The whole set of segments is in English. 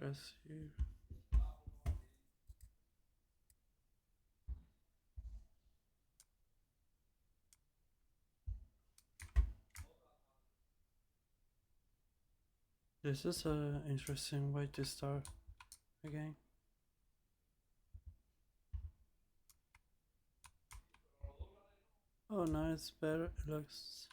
press here. This is an interesting way to start a game. Oh, now it's better. It looks.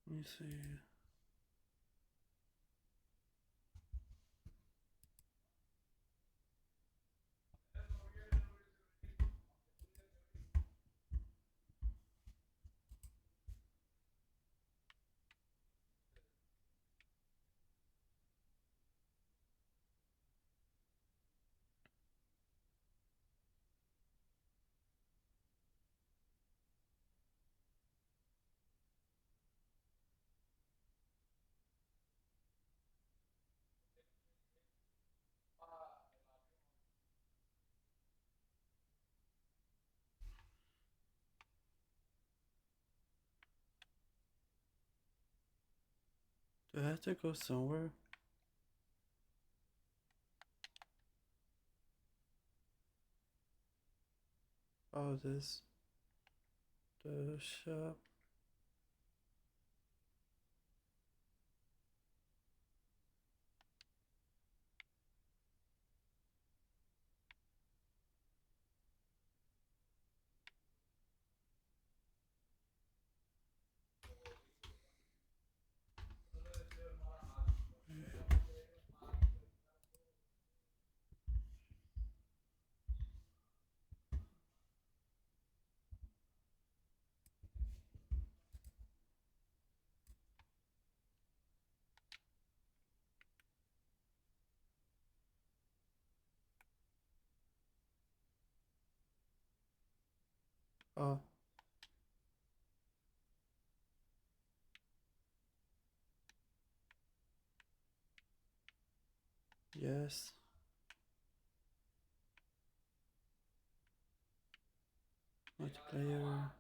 Let me see. Do I have to go somewhere? Oh, this. The shop. Oh, yes. Multiplayer.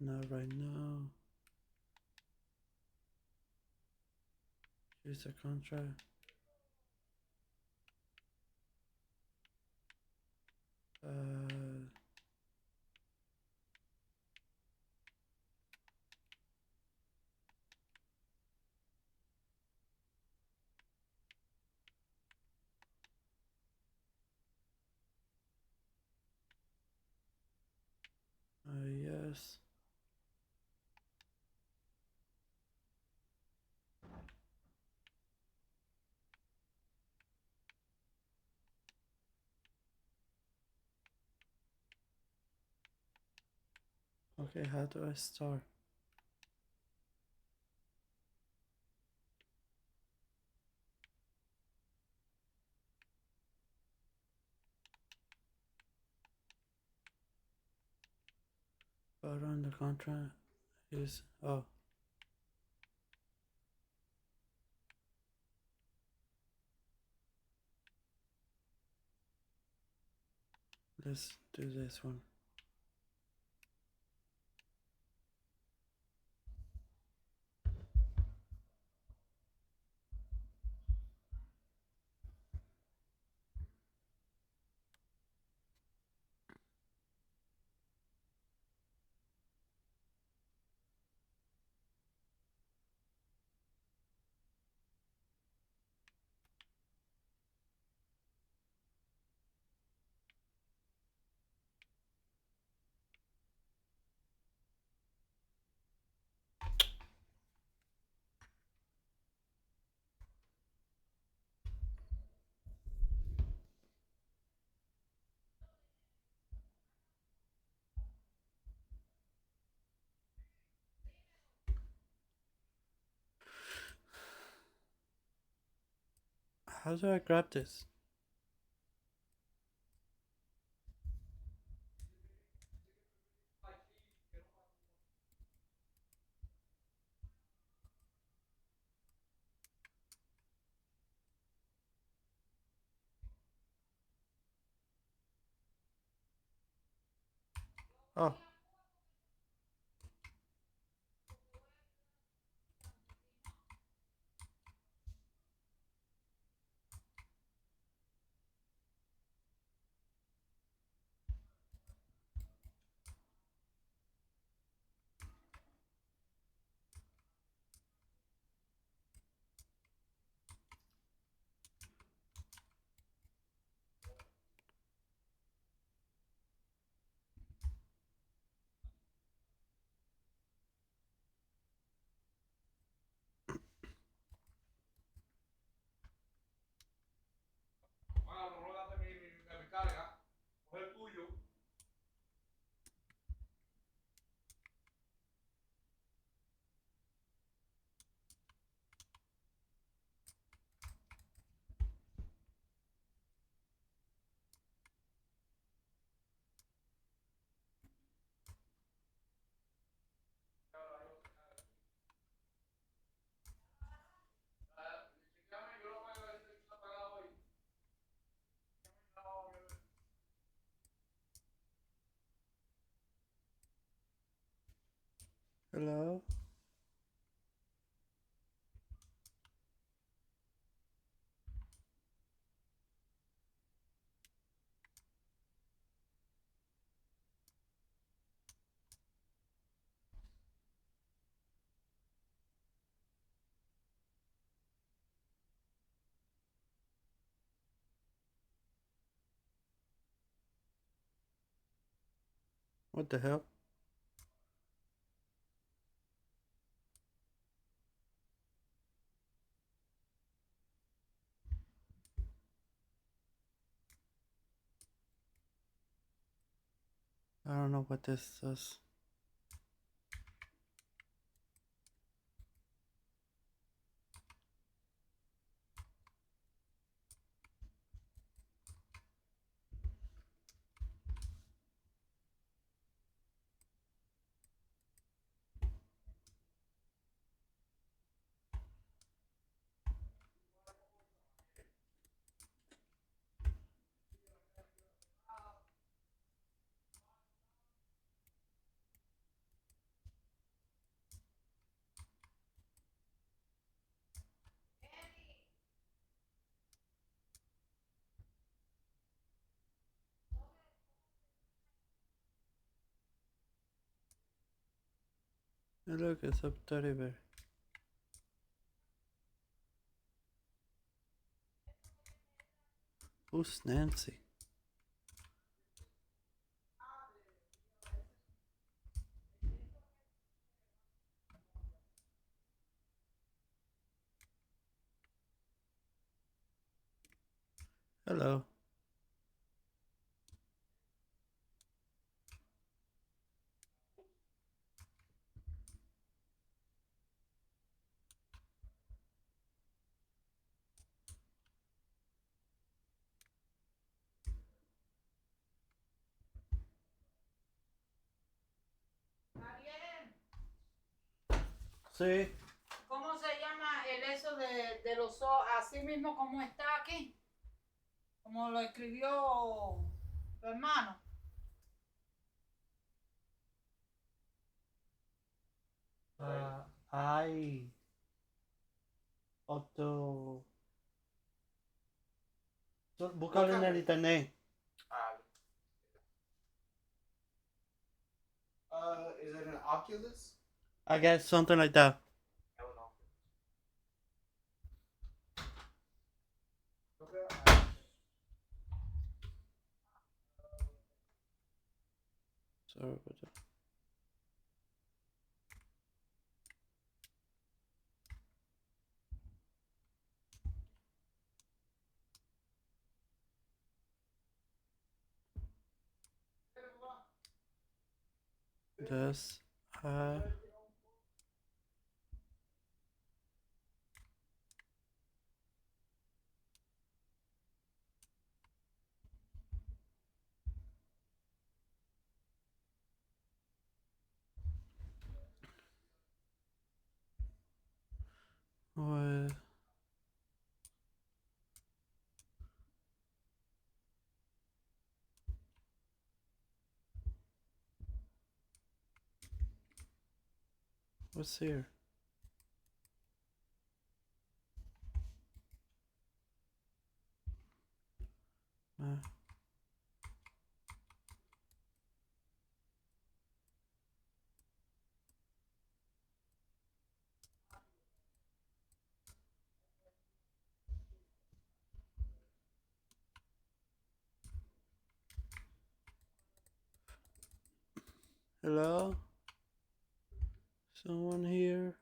Not right now. Use a contract. Uh, yes. Okay, how do I start? But on the contract is oh. Let's do this one. How do I grab this? Oh. Hello? What the hell? I don't know what this is. Hey, look, it's a teddy bear. Who's Nancy? Hello. Sí. ¿Cómo se llama el eso de los ojos? Así mismo como está aquí, como lo escribió tu hermano. Hay otro. Búscalo en el internet. Is it an Oculus? I guess something like that. Sorry about that. This. What? What's here? Hello? Someone here?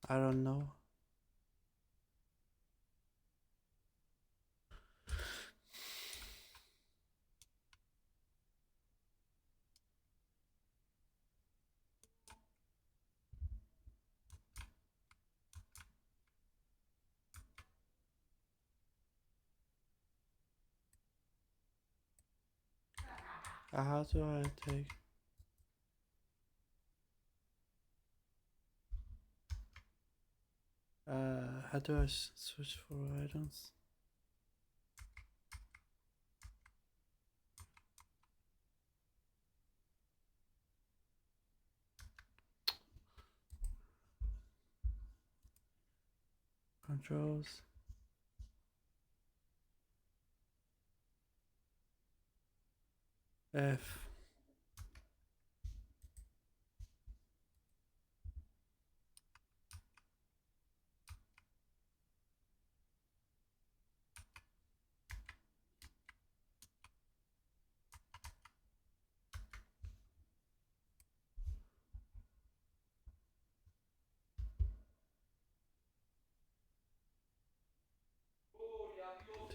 I don't know. How do I take? How do I switch for items? Controls. F.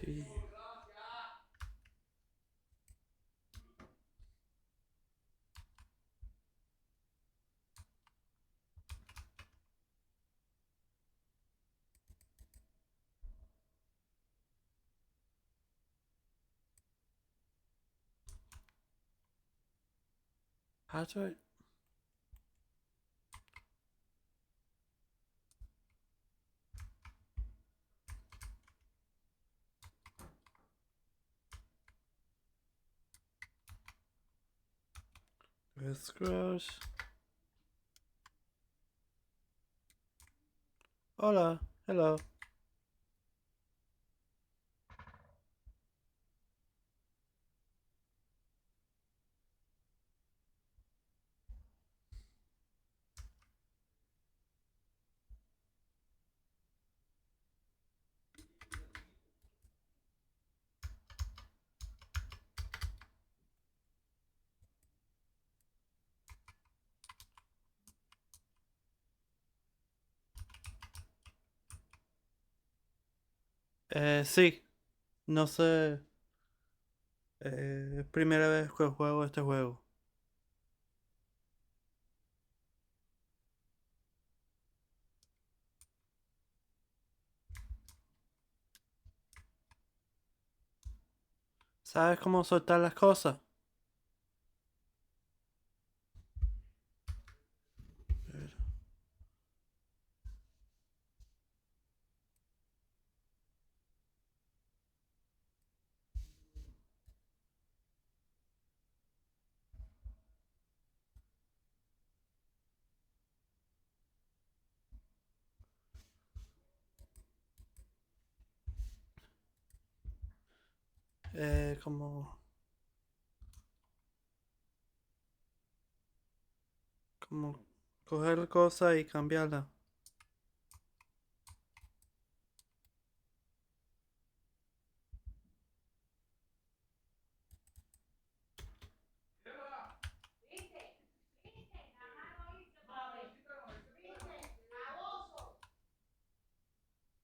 T. How do I? Scrolls. Hola. Hello. Sí. No sé. Primera vez que juego este juego. ¿Sabes cómo soltar las cosas? Como coger cosas y cambiarla.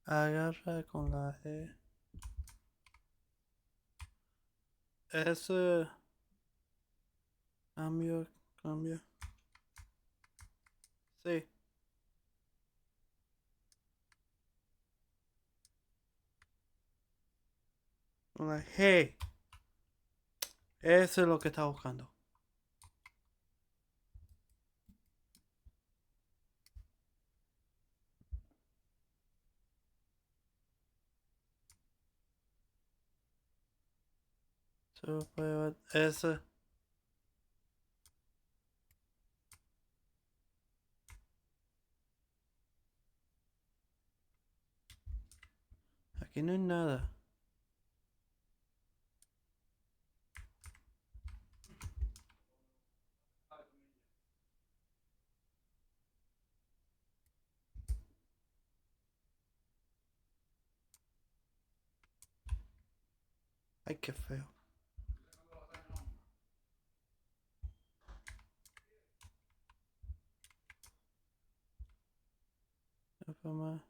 Agarra con la E. Ese cambio. Sí. Con la G. Eso es lo que estaba buscando. So, pues, ese. Aquí no hay nada. Ay, qué feo. Nada más.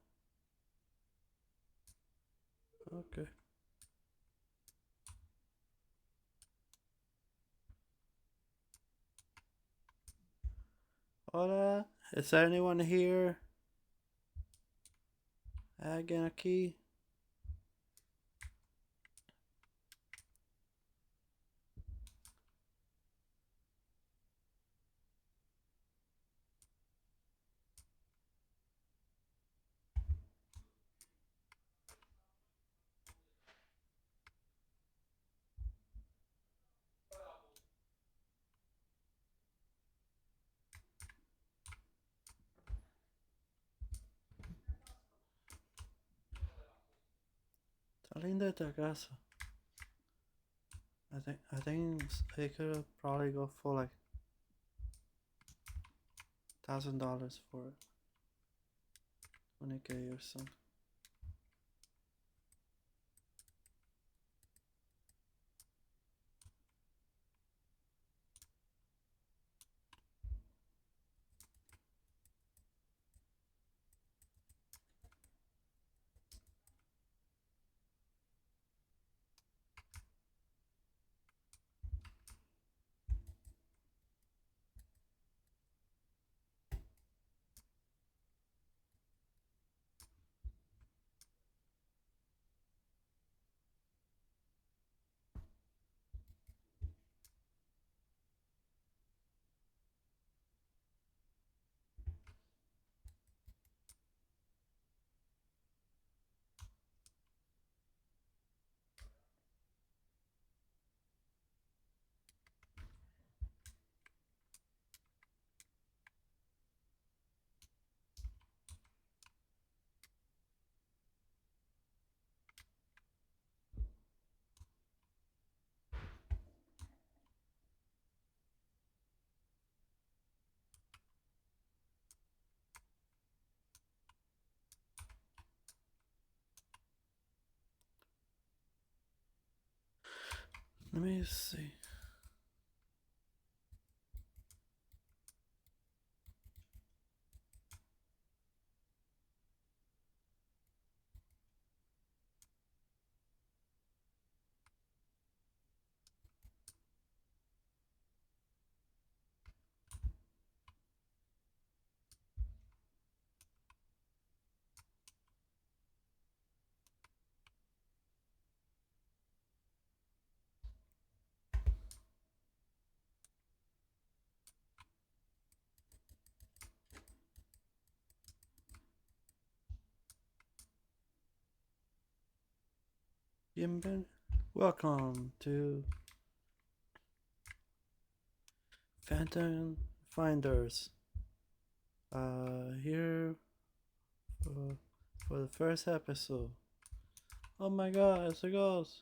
Ok. Hola. Is there anyone here? ¿Alguien aquí? Está linda esta casa. I think they could probably go for like $1,000 for it. 20K or something. Let me see. Welcome to Phantom Finders. Here for the first episode. Oh my god, it's a ghost.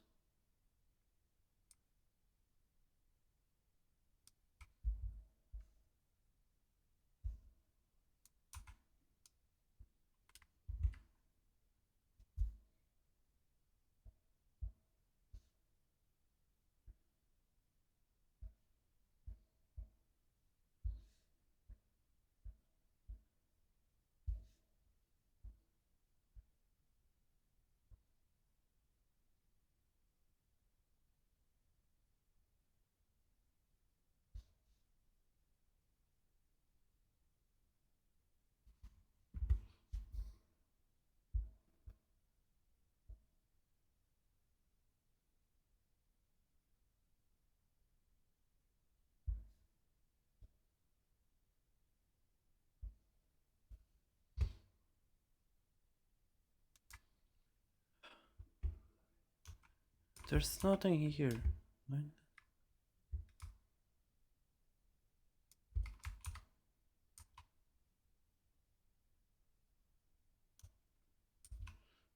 There's nothing here. Right?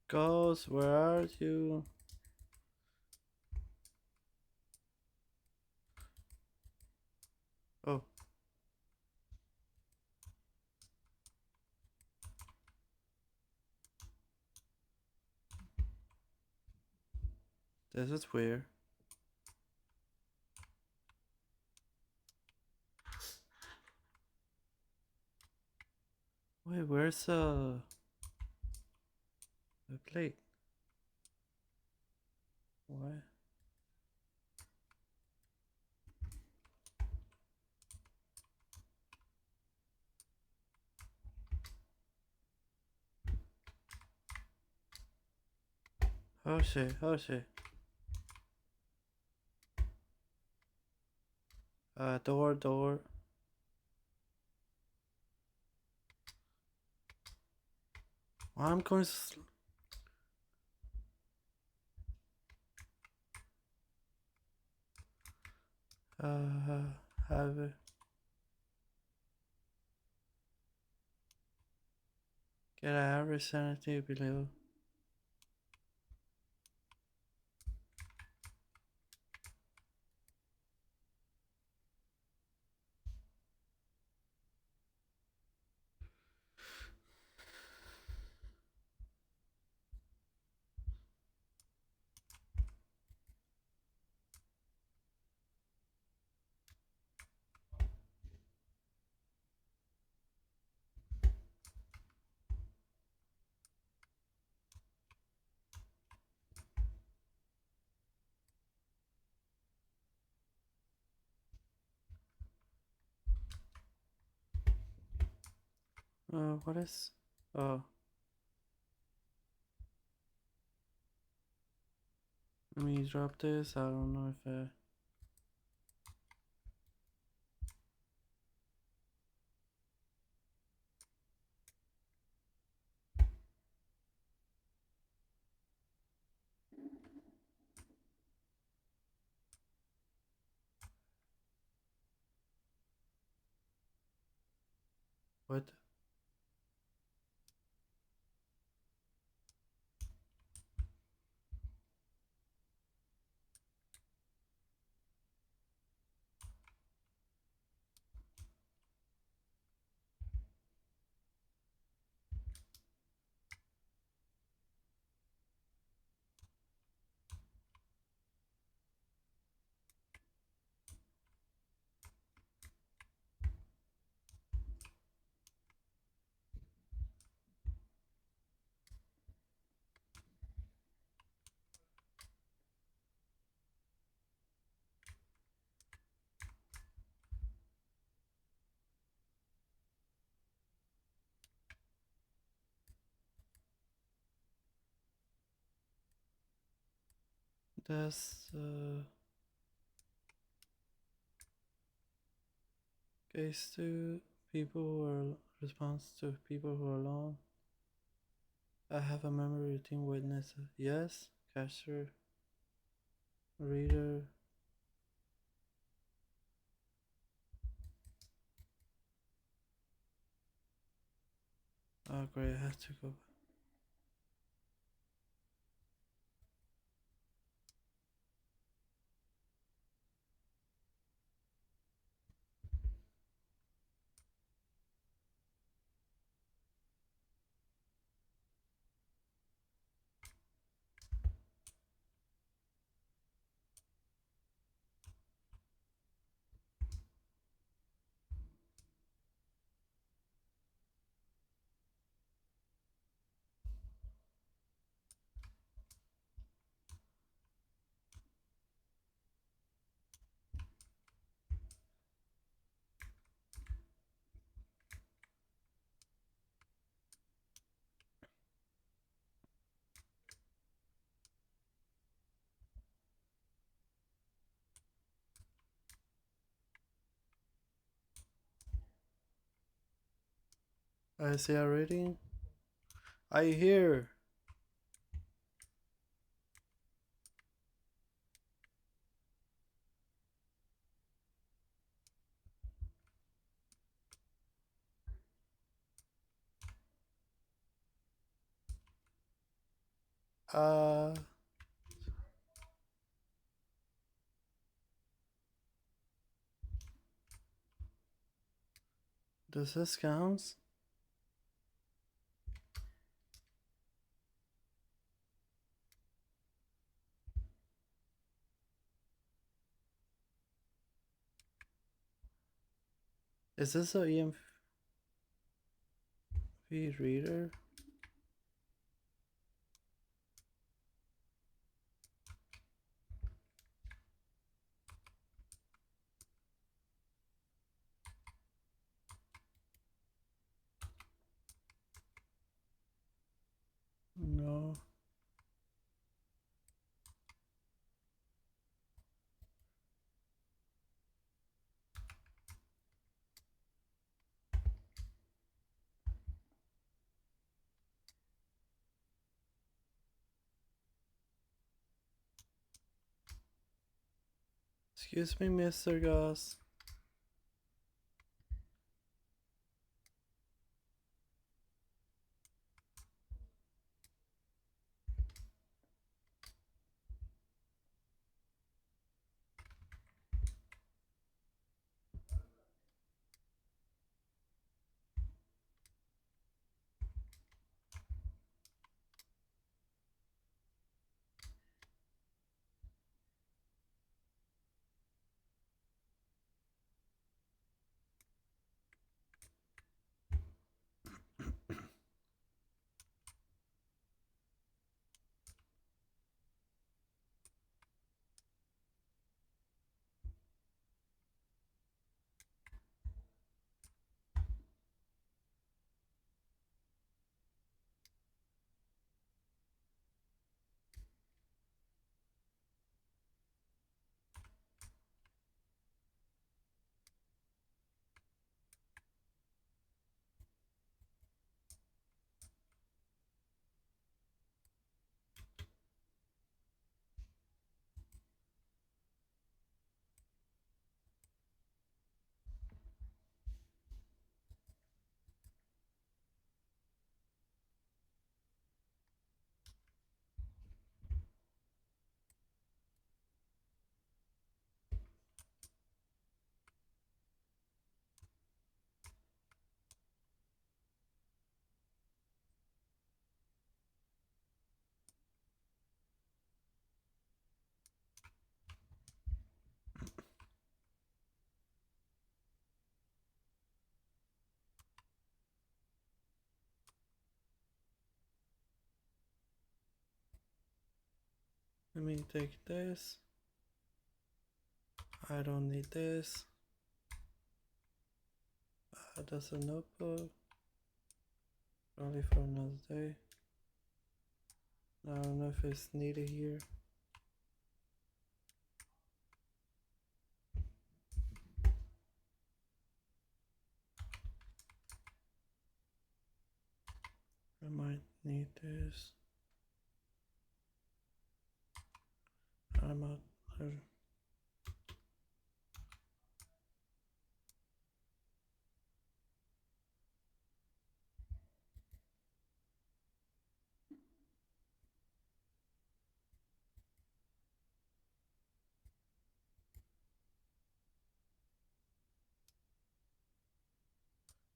Ghost, where are you? Oh. This is weird. Wait, where's the plate? What? Oh shit, oh shit. Door. I'm going have it. Get average sanity below. What is? Oh. Let me drop this. I don't know if what? That's case to people who are response to people who are alone. I have a memory routine witness. Yes, cashier, reader. Oh great, I have to go. I see a reading. I hear. Uh, does this count? Is this a EMV reader? No. Excuse me, Mr. Goss. Let me take this. I don't need this. That's a notebook. Probably for another day. I don't know if it's needed here. I might need this. I'm out.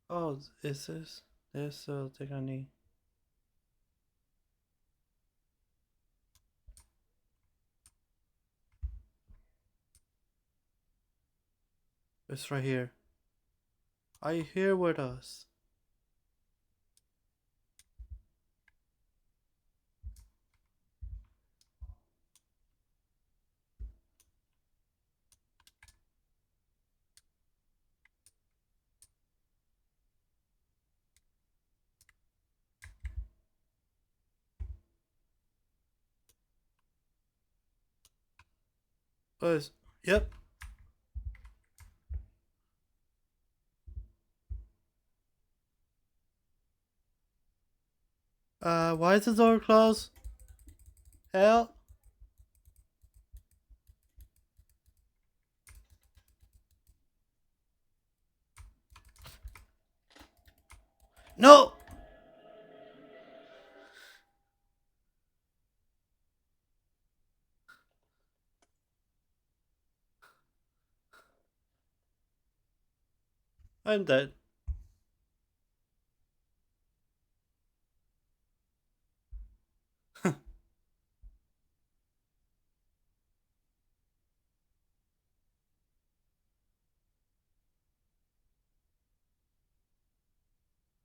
Oh, is this? This thing I need. It's right here. Are you here with us? Oh, yep. Why is the door closed? Hell. No! I'm dead.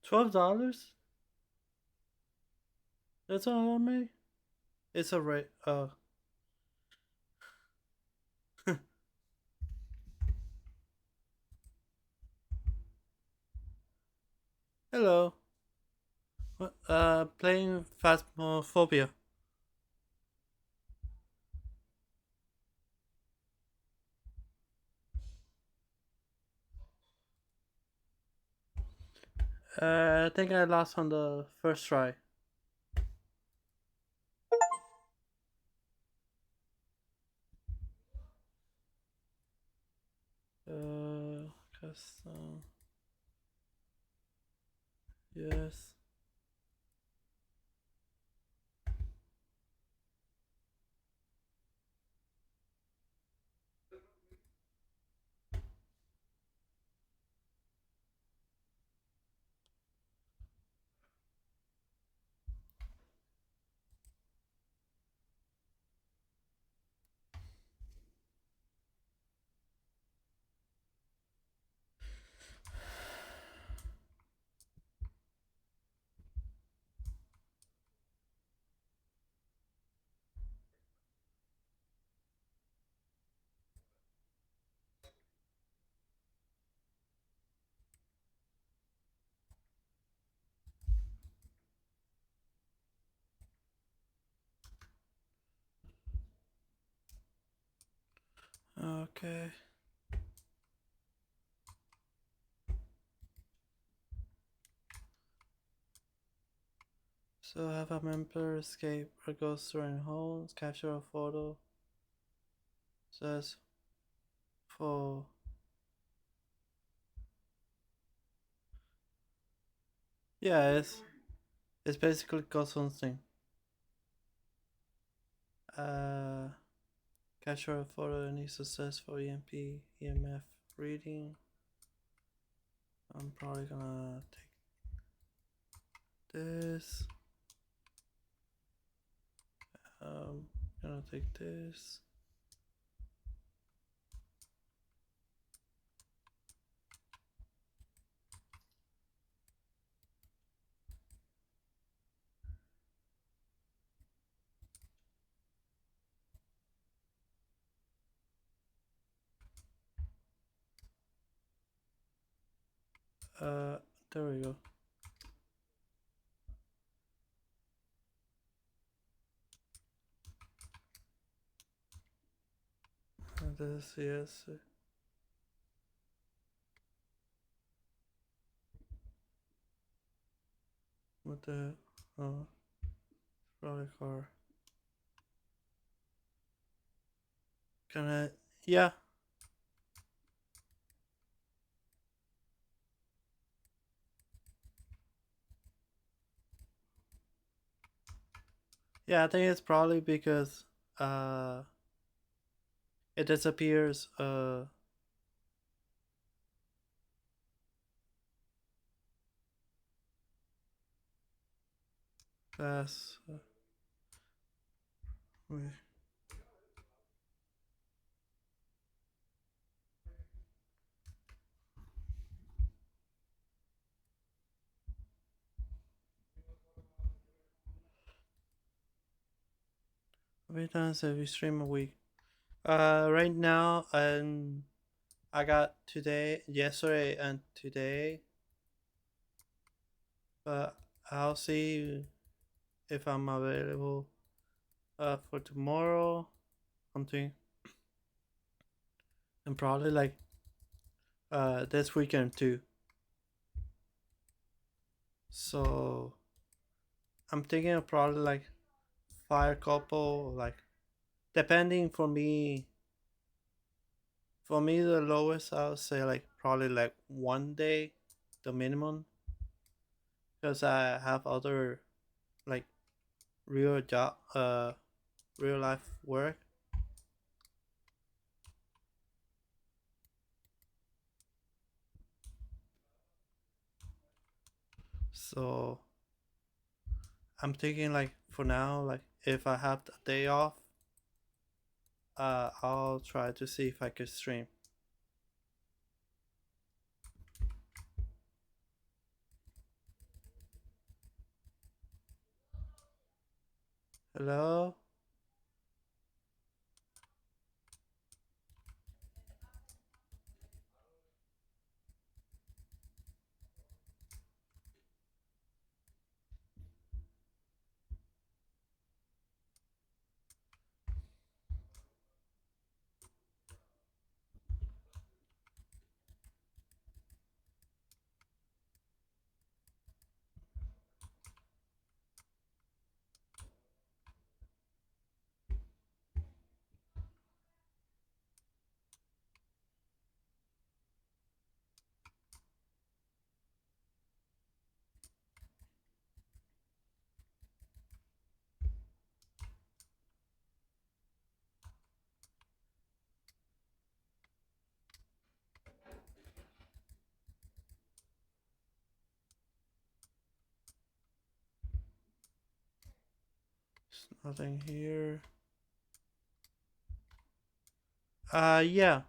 $12? That's all on me? It's a rate. Hello. What? Playing Phasmophobia. I think I lost on the first try. Custom. Yes. Okay. So have a member escape or goes through homes, capture a photo. Says for yeah, it's basically got something. Uh, capture a photo any successful EMP EMF reading. I'm probably gonna take this. Gonna take this. There we go. This yes. What the probably car. Can I? Yeah. Yeah, I think it's probably because uh it disappears fast. Wait. How many times have you stream a week? Right now, I got today, yesterday, and today. But I'll see if I'm available. For tomorrow, something, and probably like this weekend too. So I'm thinking of probably like fire couple, like depending for me. For me, the lowest I would say like probably like 1 day, the minimum, because I have other like real job, real life work. So I'm thinking like for now, like if I have the day off, I'll try to see if I could stream. Hello? There's nothing here. Yeah.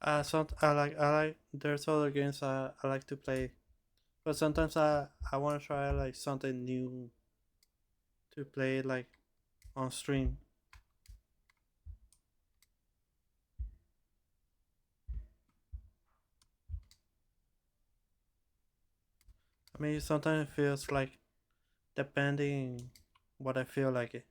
I like there's other games I like to play, but sometimes I want to try like something new to play like on stream. I mean, sometimes it feels like depending what I feel like it.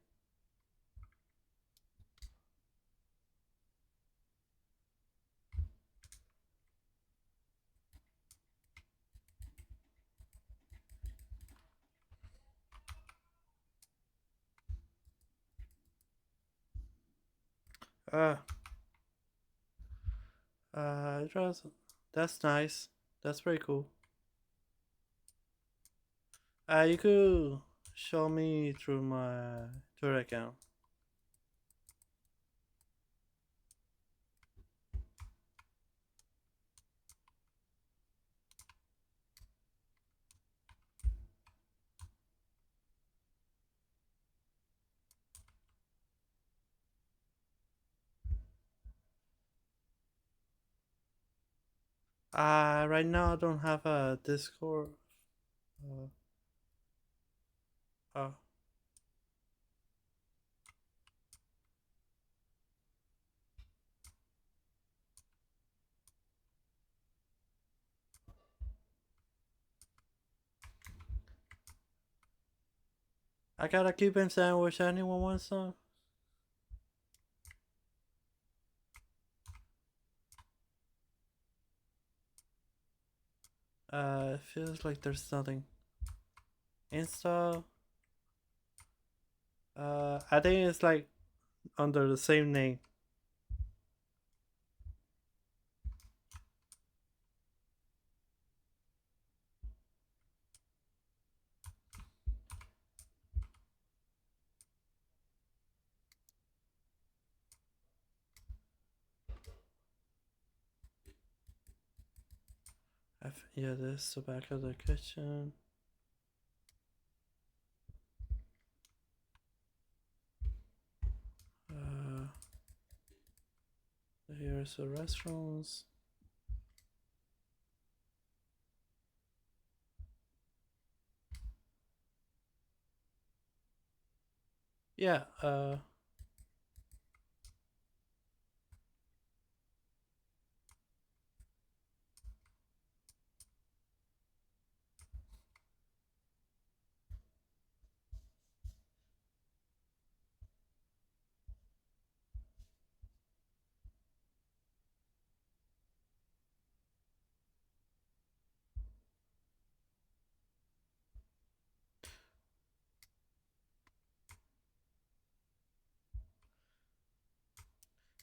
Uh, just that's nice. That's pretty cool. You could show me through my Twitter account. Right now I don't have a Discord. Uh, uh I got a Cuban sandwich. Anyone want some? It feels like there's nothing. Insta. I think it's like under the same name. Yeah, this is the back of the kitchen. Uh, Here's the restaurants. Yeah.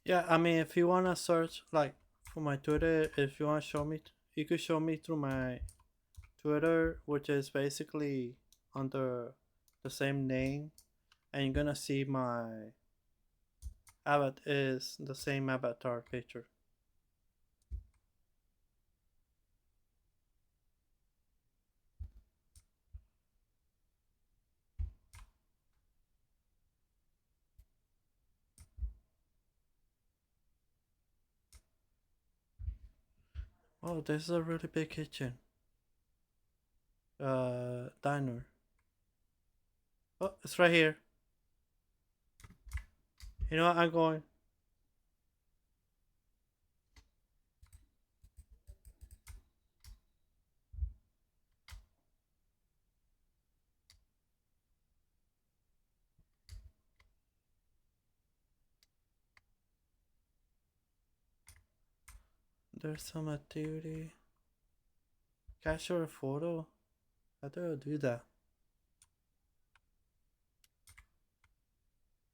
Yeah. I mean, if you wanna search like for my Twitter, if you wanna show me, you could show me through my Twitter, which is basically under the same name, and you're gonna see my avatar is the same avatar picture. Oh, this is a really big kitchen. Diner. Oh, it's right here. You know what? I'm going. There's some activity. Capture a photo. How do I do that?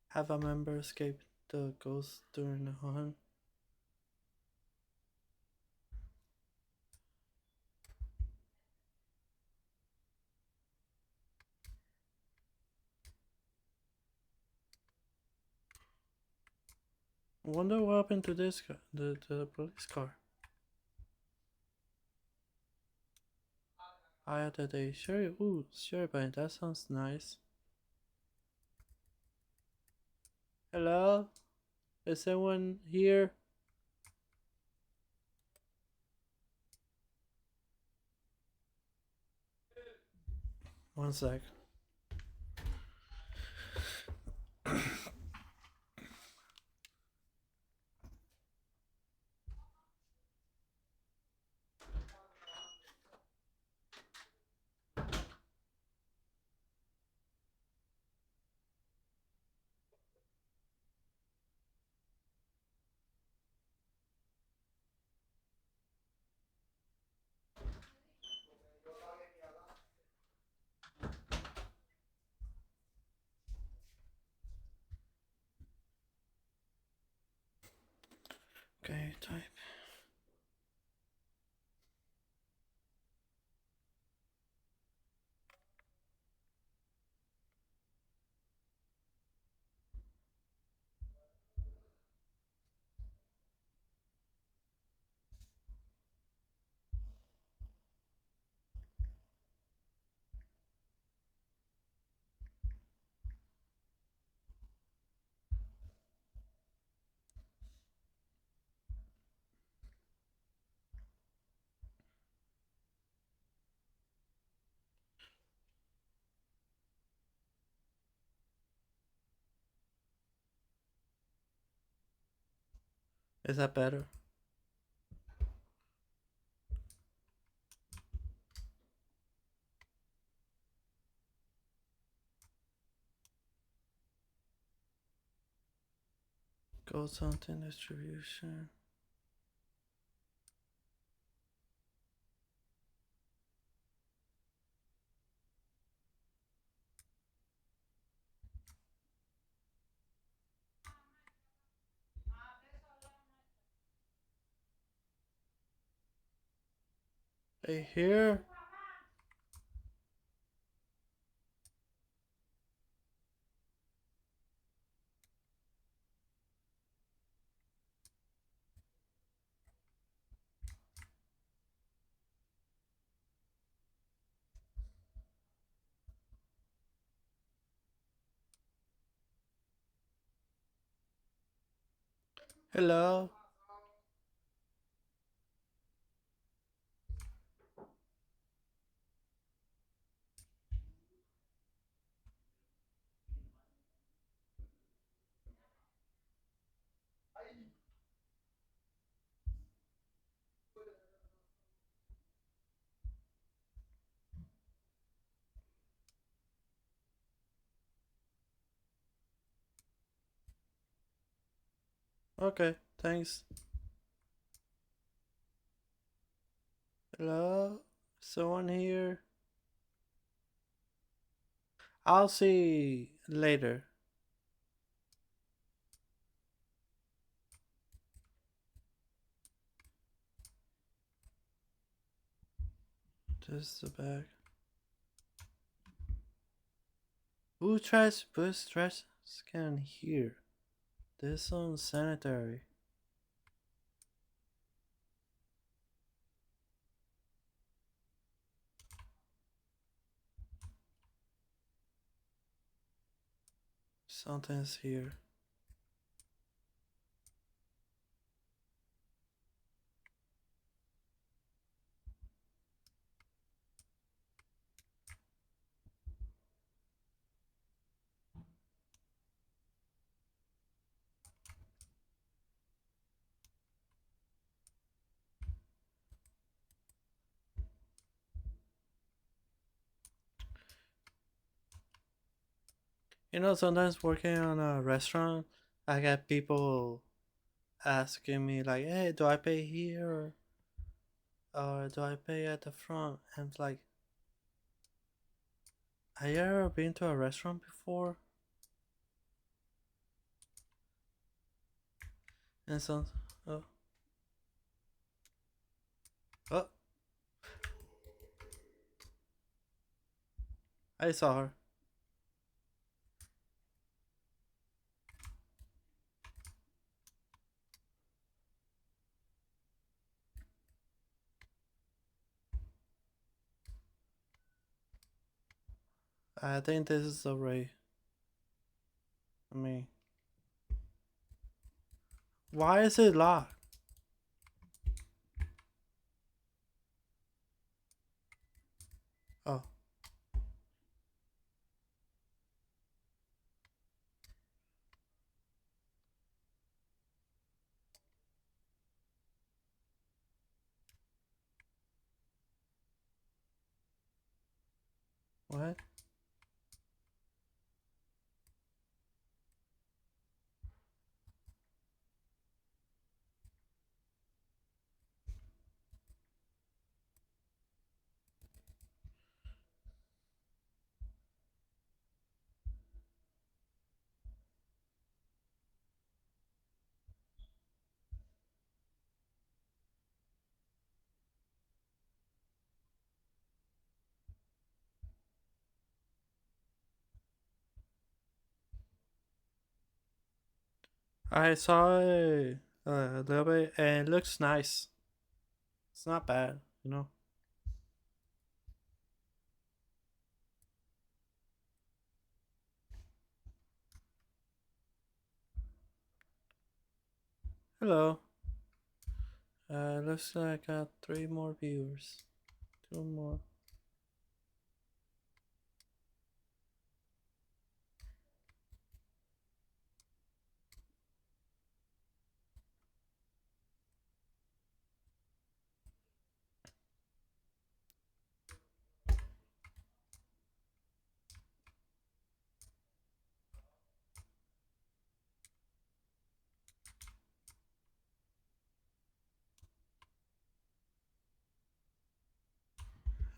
Have a member escape the ghost during the hunt. I wonder what happened to this car, the police car. I had a day. Sure, ooh, sure, but that sounds nice. Hello? Is anyone here? One sec. Okay, type. Is that better? Go something distribution. Hey, here. Hello. Okay, thanks. Hello? Someone here? I'll see later. This is the bag. Who tries to put stress scan here? This one's sanitary. Something's here. You know, sometimes working on a restaurant, I get people asking me like, "Hey, do I pay here or do I pay at the front?" And it's like, have you ever been to a restaurant before? And so, oh, oh, I saw her. I think this is the Ray. I mean, why is it locked? Oh, what? I saw it a little bit and it looks nice. It's not bad, you know. Hello. Looks like I got 3 more viewers. 2 more.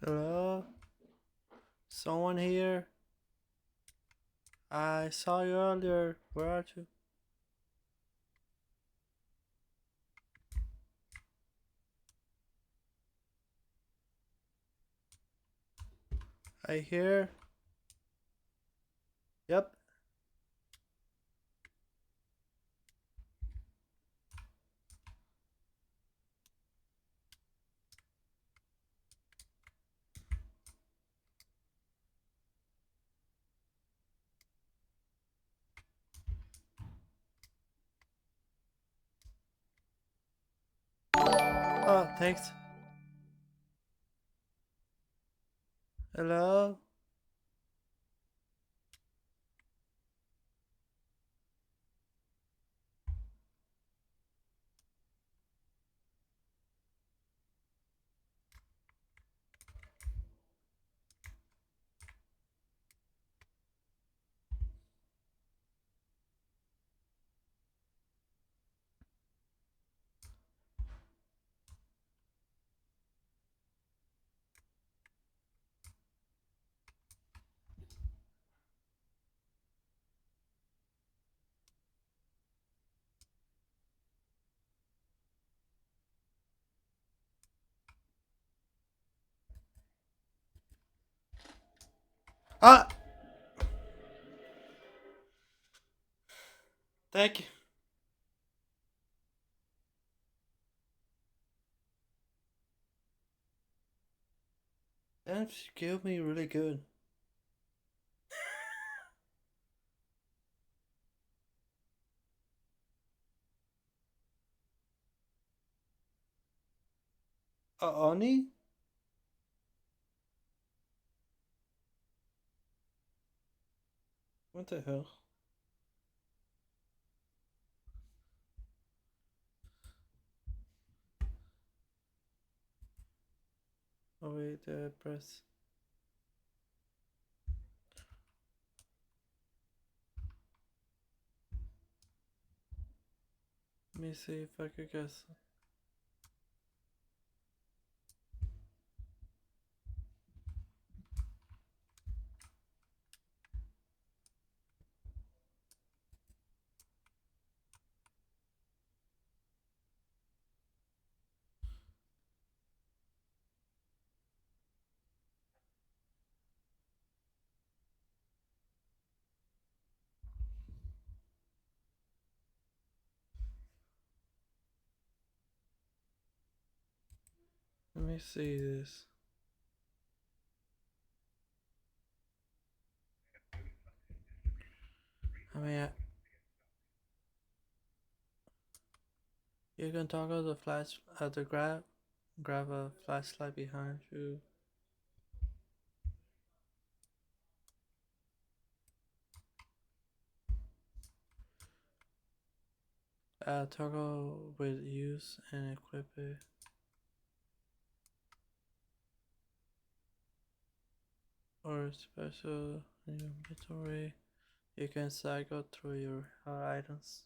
Hello? Someone here? I saw you earlier. Where are you? I hear. Yep. Oh, thanks. Hello? Ah! Thank you. Damn, she killed me really good. Oni? What the hell? Oh wait, press. me see if I could guess. Let me see this. I mean, you can toggle the flash at the grab a flashlight behind you. Toggle with use and equip it. Or special inventory. You can cycle through your items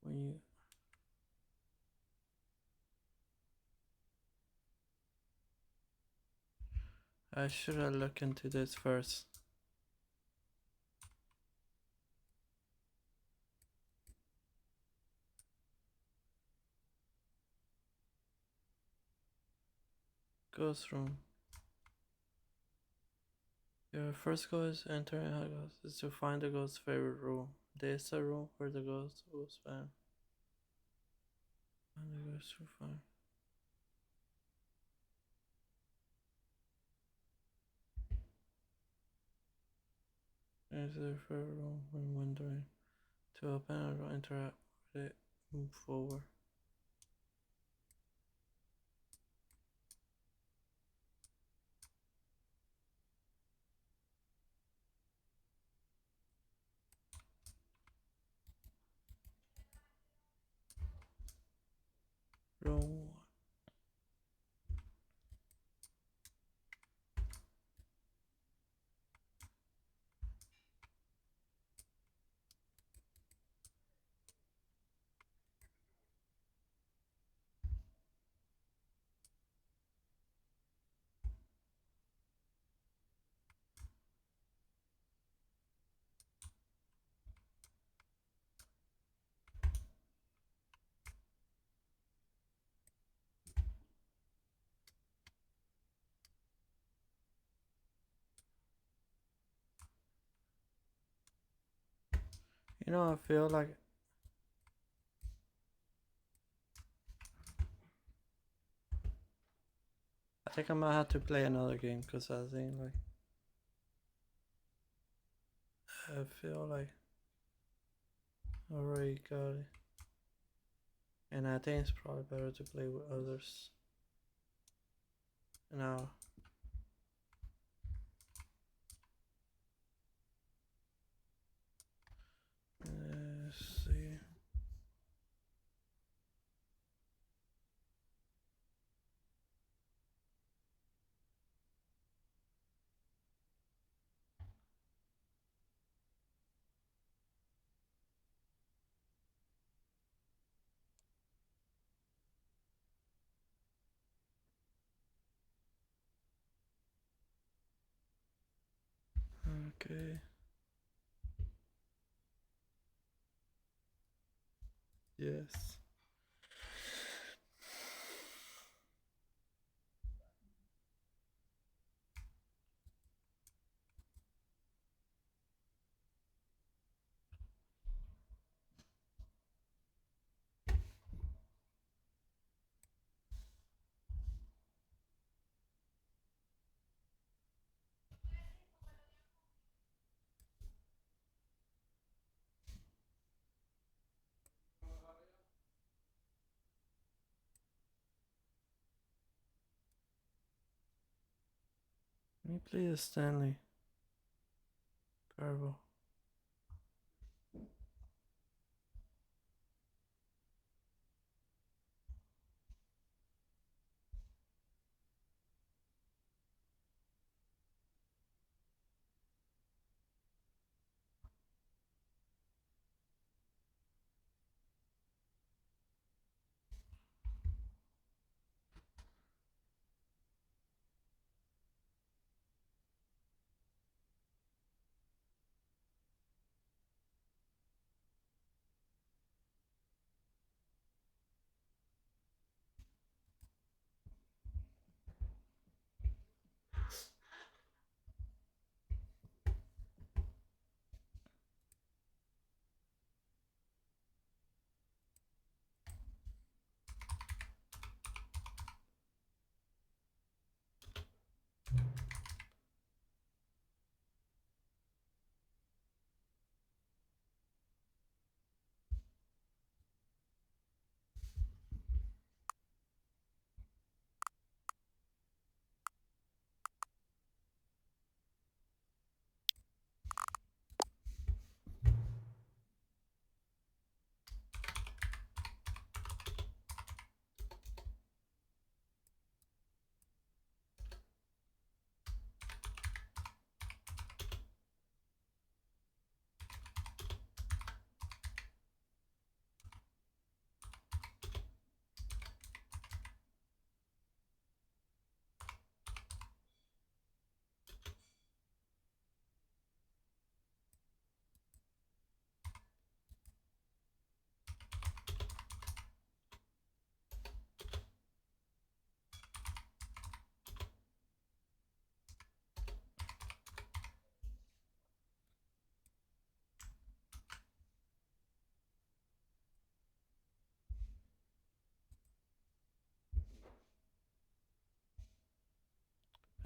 when you. I should have looked into this first. Ghost room. Your first goal is entering a ghost is to find the ghost's favorite room. There's a room where the ghost will spend. Find the ghost to find. Enter their favorite room when wandering. To open or interact with it, move forward. Room 1. You know, I feel like I think I might have to play another game because I think like I feel like I already got it, and I think it's probably better to play with others. Now, let's see. Okay. Yes. Let me play the Stanley Parable.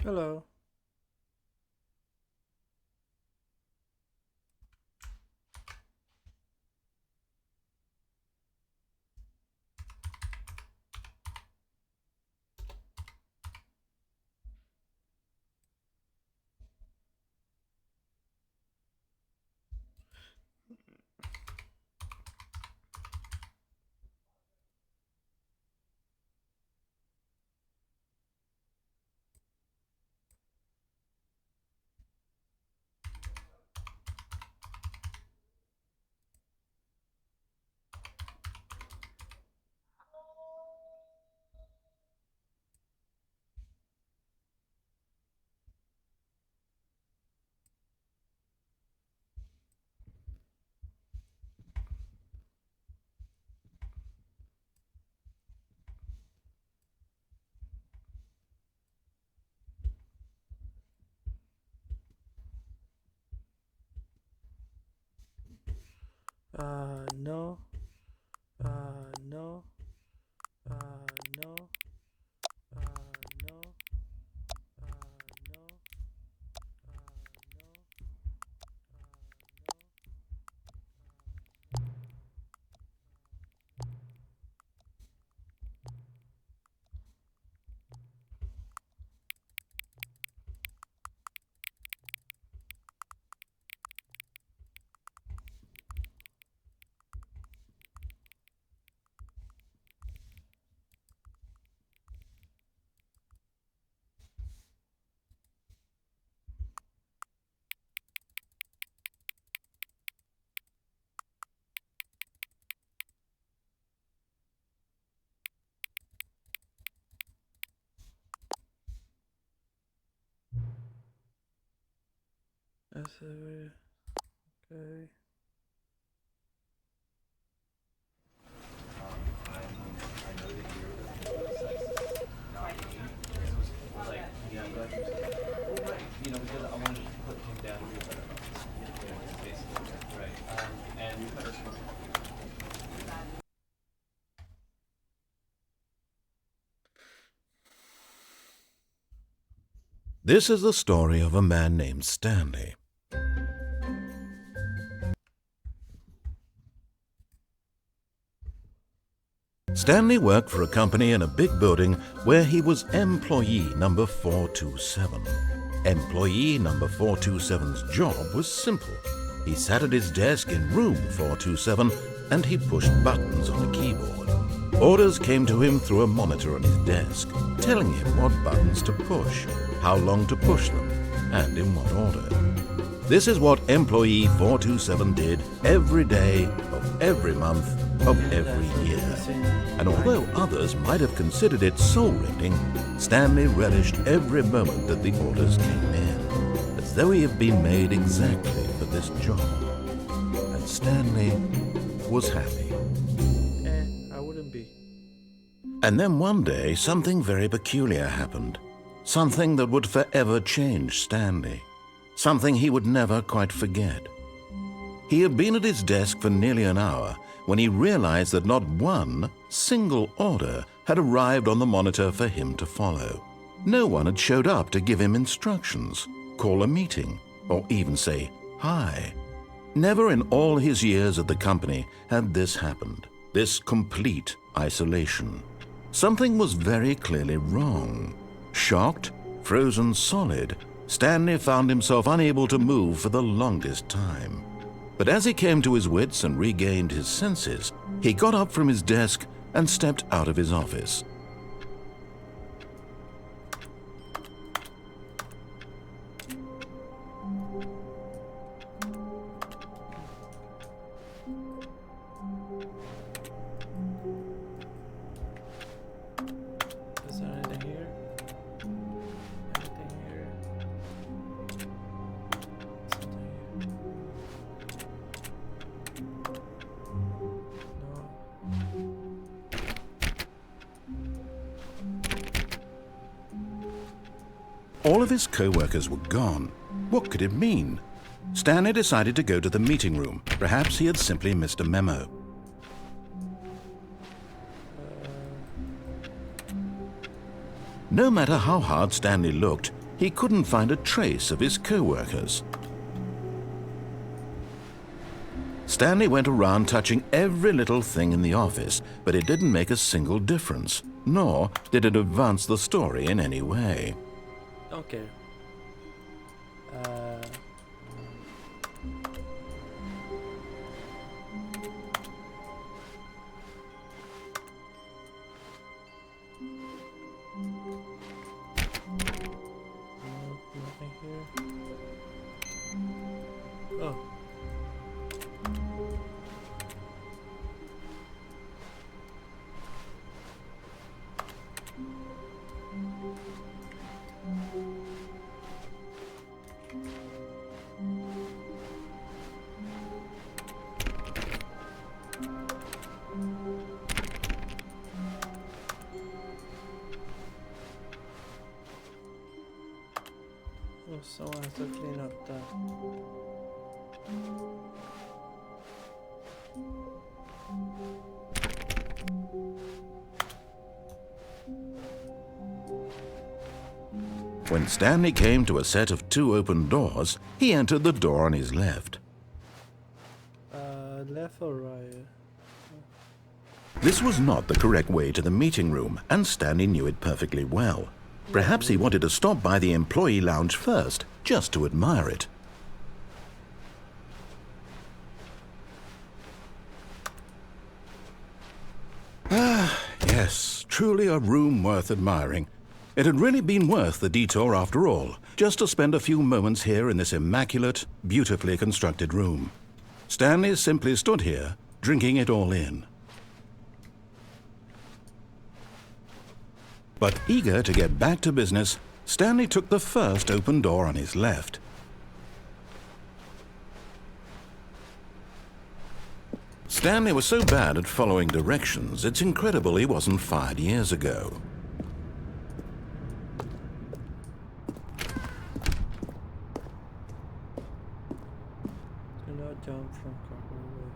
Hello. No. No. No. No. No. That's okay. You know, because I wanted to put him down here, basically, right? And we put our. This is the story of a man named Stanley. Stanley worked for a company in a big building where he was employee number 427. Employee number 427's job was simple. He sat at his desk in room 427 and he pushed buttons on a keyboard. Orders came to him through a monitor on his desk, telling him what buttons to push, how long to push them, and in what order. This is what employee 427 did every day of every month of every year. And although others might have considered it soul-rending, Stanley relished every moment that the orders came in, as though he had been made exactly for this job. And Stanley was happy. I wouldn't be. And then one day, something very peculiar happened. Something that would forever change Stanley. Something he would never quite forget. He had been at his desk for nearly an hour when he realized that not one single order had arrived on the monitor for him to follow. No one had showed up to give him instructions, call a meeting, or even say hi. Never in all his years at the company had this happened, this complete isolation. Something was very clearly wrong. Shocked, frozen solid, Stanley found himself unable to move for the longest time. But as he came to his wits and regained his senses, he got up from his desk and stepped out of his office. Is there anything here? Anything here? Something here? No. All of his co-workers were gone. What could it mean? Stanley decided to go to the meeting room. Perhaps he had simply missed a memo. No matter how hard Stanley looked, he couldn't find a trace of his co-workers. Stanley went around touching every little thing in the office, but it didn't make a single difference, nor did it advance the story in any way. Don't care. Nothing here. Oh. Oh, someone has to clean up that. When Stanley came to a set of 2 open doors, he entered the door on his left. Left or right? This was not the correct way to the meeting room, and Stanley knew it perfectly well. Perhaps he wanted to stop by the employee lounge first, just to admire it. Yes, truly a room worth admiring. It had really been worth the detour after all, just to spend a few moments here in this immaculate, beautifully constructed room. Stanley simply stood here, drinking it all in. But eager to get back to business, Stanley took the first open door on his left. Stanley was so bad at following directions, it's incredible he wasn't fired years ago. Do not jump from cover with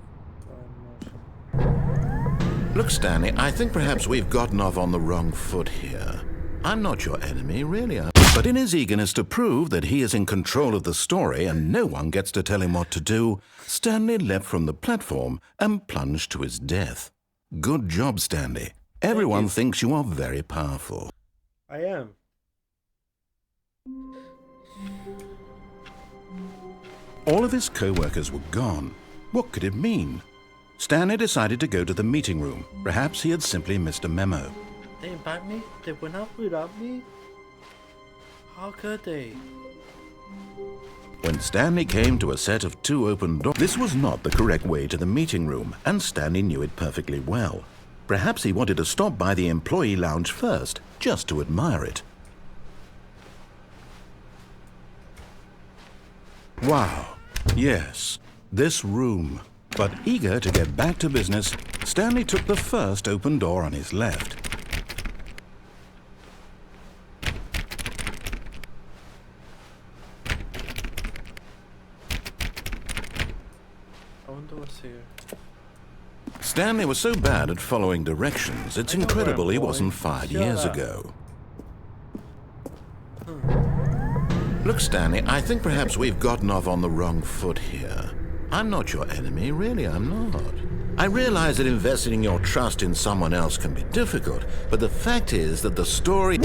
motion. Look, Stanley, I think perhaps we've gotten off on the wrong foot here. I'm not your enemy, really. But in his eagerness to prove that he is in control of the story and no one gets to tell him what to do, Stanley leapt from the platform and plunged to his death. Good job, Stanley. Everyone thinks you are very powerful. I am. All of his co-workers were gone. What could it mean? Stanley decided to go to the meeting room. Perhaps he had simply missed a memo. They invite me? They went out without me? How could they? When Stanley came to a set of 2 open doors, this was not the correct way to the meeting room, and Stanley knew it perfectly well. Perhaps he wanted to stop by the employee lounge first, just to admire it. Wow, yes, this room. But eager to get back to business, Stanley took the first open door on his left. I wonder what's here. Stanley was so bad at following directions, it's incredible he wasn't fired years ago. Look, Stanley, I think perhaps we've gotten off on the wrong foot here. I'm not your enemy, really, I'm not. I realize that investing your trust in someone else can be difficult, but the fact is that the story...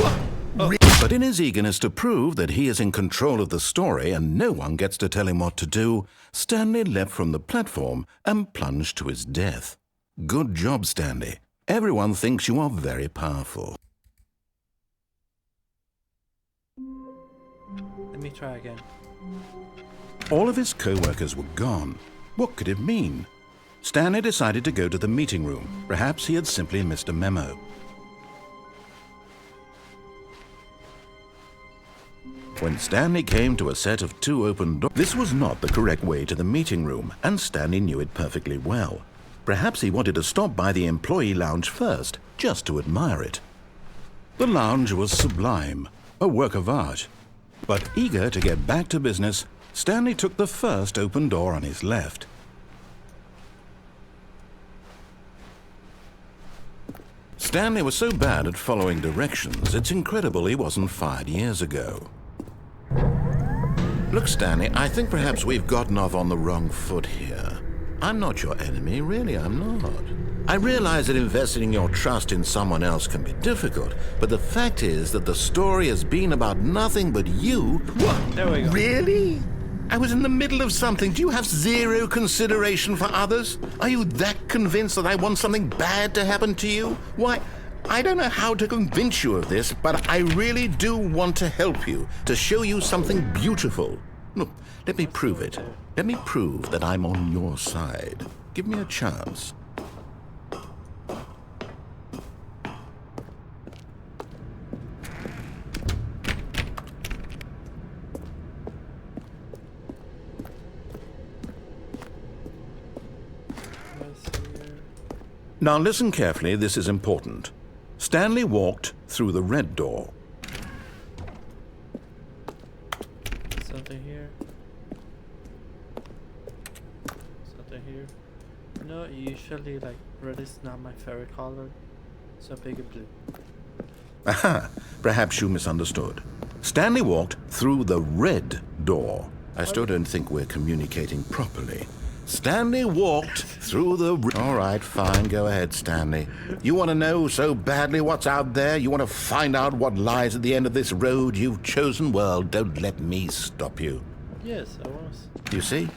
But in his eagerness to prove that he is in control of the story and no one gets to tell him what to do, Stanley leapt from the platform and plunged to his death. Good job, Stanley. Everyone thinks you are very powerful. Let me try again. All of his co-workers were gone. What could it mean? Stanley decided to go to the meeting room. Perhaps he had simply missed a memo. When Stanley came to a set of 2 open doors, this was not the correct way to the meeting room, and Stanley knew it perfectly well. Perhaps he wanted to stop by the employee lounge first, just to admire it. The lounge was sublime, a work of art. But eager to get back to business, Stanley took the first open door on his left. Stanley was so bad at following directions, it's incredible he wasn't fired years ago. Look, Stanley, I think perhaps we've gotten off on the wrong foot here. I'm not your enemy, really, I'm not. I realize that investing your trust in someone else can be difficult, but the fact is that the story has been about nothing but you. What? There we go. Really? I was in the middle of something. Do you have zero consideration for others? Are you that convinced that I want something bad to happen to you? Why, I don't know how to convince you of this, but I really do want to help you, to show you something beautiful. Look, let me prove it. Let me prove that I'm on your side. Give me a chance. Now listen carefully, this is important. Stanley walked through the red door. Something here. Something here. No, usually like red is not my favorite color. So pick a blue. Aha, perhaps you misunderstood. Stanley walked through the red door. I still don't think we're communicating properly. Stanley walked through the... All right, fine, go ahead, Stanley. You want to know so badly what's out there? You want to find out what lies at the end of this road you've chosen? Well, don't let me stop you. Yes, I was. You see?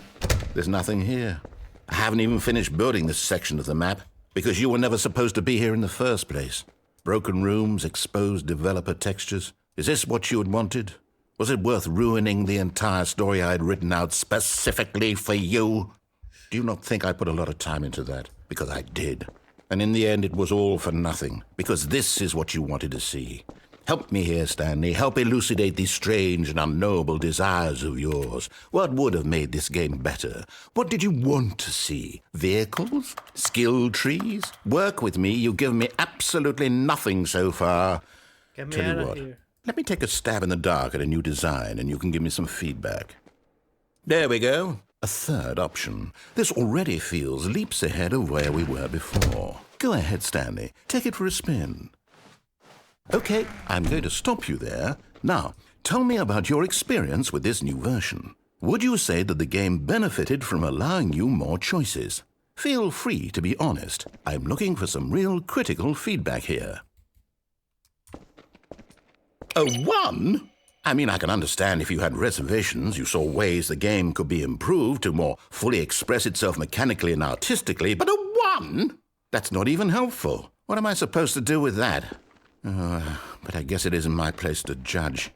There's nothing here. I haven't even finished building this section of the map, because you were never supposed to be here in the first place. Broken rooms, exposed developer textures. Is this what you had wanted? Was it worth ruining the entire story I had written out specifically for you? Do you not think I put a lot of time into that? Because I did. And in the end, it was all for nothing. Because this is what you wanted to see. Help me here, Stanley. Help elucidate these strange and unknowable desires of yours. What would have made this game better? What did you want to see? Vehicles? Skill trees? Work with me. You've given me absolutely nothing so far. Get me Tell out you of what. here. Let me take a stab in the dark at a new design, and you can give me some feedback. There we go. A third option. This already feels leaps ahead of where we were before. Go ahead, Stanley. Take it for a spin. Okay, I'm going to stop you there. Now, tell me about your experience with this new version. Would you say that the game benefited from allowing you more choices? Feel free to be honest. I'm looking for some real critical feedback here. A 1? I mean, I can understand if you had reservations, you saw ways the game could be improved to more fully express itself mechanically and artistically, but a 1? That's not even helpful. What am I supposed to do with that? But I guess it isn't my place to judge.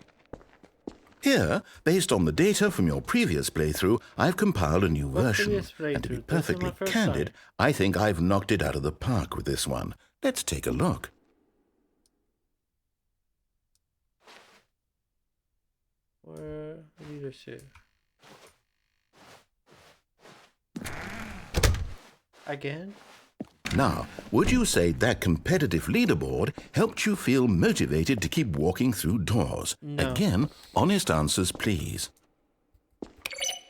Here, based on the data from your previous playthrough, I've compiled a new version. And to be perfectly candid, I think I've knocked it out of the park with this one. Let's take a look. Where leadership? Again? Now, would you say that competitive leaderboard helped you feel motivated to keep walking through doors? No. Again, honest answers, please.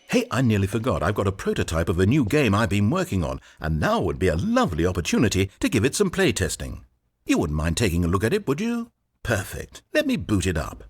Hey, I nearly forgot. I've got a prototype of a new game I've been working on, and now would be a lovely opportunity to give it some playtesting. You wouldn't mind taking a look at it, would you? Perfect. Let me boot it up.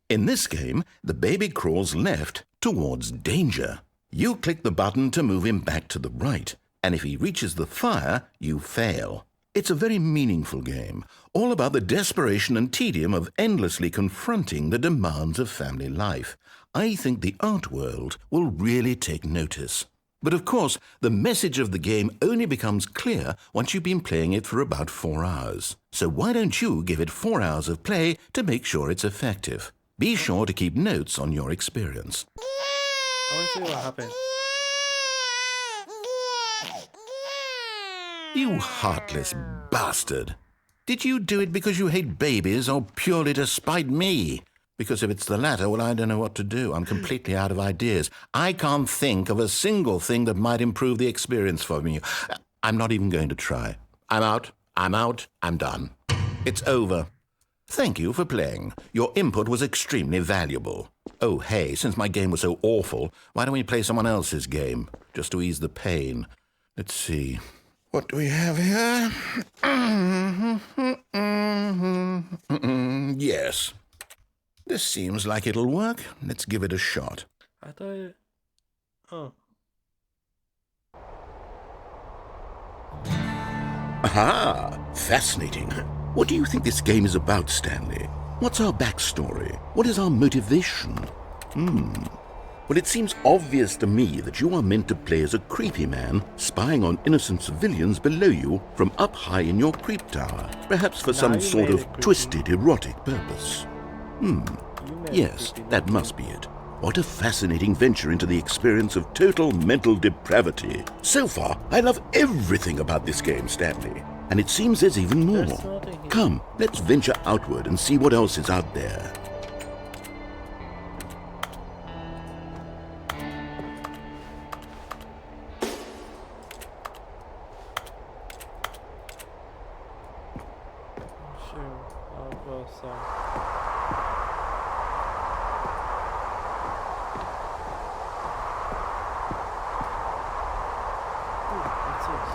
In this game, the baby crawls left towards danger. You click the button to move him back to the right, and if he reaches the fire, you fail. It's a very meaningful game, all about the desperation and tedium of endlessly confronting the demands of family life. I think the art world will really take notice. But of course, the message of the game only becomes clear once you've been playing it for about 4 hours. So why don't you give it 4 hours of play to make sure it's effective? Be sure to keep notes on your experience. I want to see what happened. You heartless bastard. Did you do it because you hate babies or purely to spite me? Because if it's the latter, well, I don't know what to do. I'm completely out of ideas. I can't think of a single thing that might improve the experience for me. I'm not even going to try. I'm out, I'm done. It's over. Thank you for playing. Your input was extremely valuable. Oh, hey, since my game was so awful, why don't we play someone else's game, just to ease the pain? Let's see. What do we have here? Yes. This seems like it'll work. Let's give it a shot. I thought it... Oh. Aha! Fascinating. What do you think this game is about, Stanley? What's our backstory? What is our motivation? Well, it seems obvious to me that you are meant to play as a creepy man spying on innocent civilians below you from up high in your creep tower, perhaps for some sort of twisted, erotic purpose. Yes, that must be it. What a fascinating venture into the experience of total mental depravity. So far, I love everything about this game, Stanley. And it seems there's even more. Come, let's venture outward and see what else is out there. Sure, I'll go south. What's this?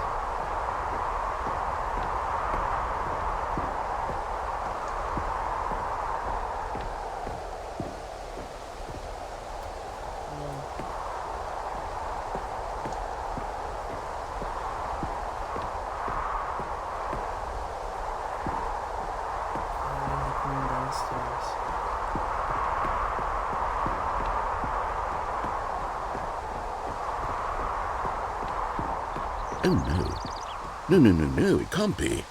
Looking downstairs. Oh no. No, it can't be.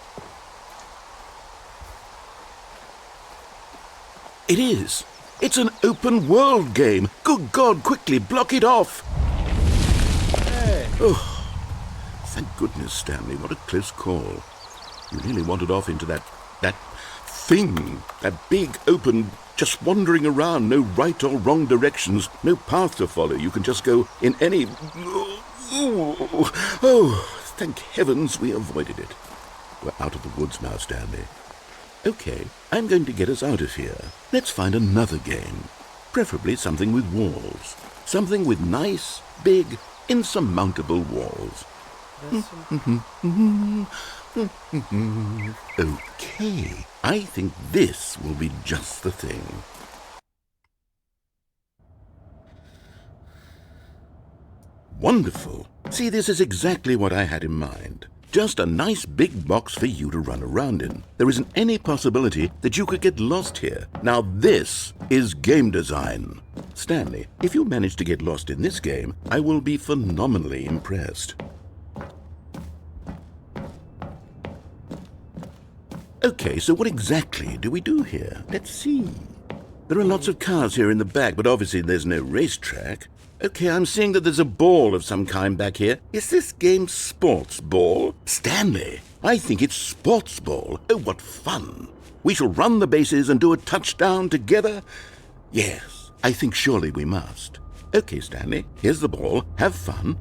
It is. It's an open world game. Good God, quickly block it off. Hey! Oh, thank goodness, Stanley. What a close call. You really wandered off into that thing. That big, open, just wandering around. No right or wrong directions. No path to follow. You can just go in any... Oh, thank heavens we avoided it. We're out of the woods now, Stanley. Okay, I'm going to get us out of here. Let's find another game. Preferably something with walls. Something with nice, big, insurmountable walls. Okay, I think this will be just the thing. Wonderful. See, this is exactly what I had in mind. Just a nice big box for you to run around in. There isn't any possibility that you could get lost here. Now this is game design. Stanley, if you manage to get lost in this game, I will be phenomenally impressed. Okay, so what exactly do we do here? Let's see. There are lots of cars here in the back, but obviously there's no racetrack. Okay, I'm seeing that there's a ball of some kind back here. Is this game sports ball? Stanley, I think it's sports ball. Oh, what fun. We shall run the bases and do a touchdown together? Yes, I think surely we must. Okay, Stanley, here's the ball. Have fun.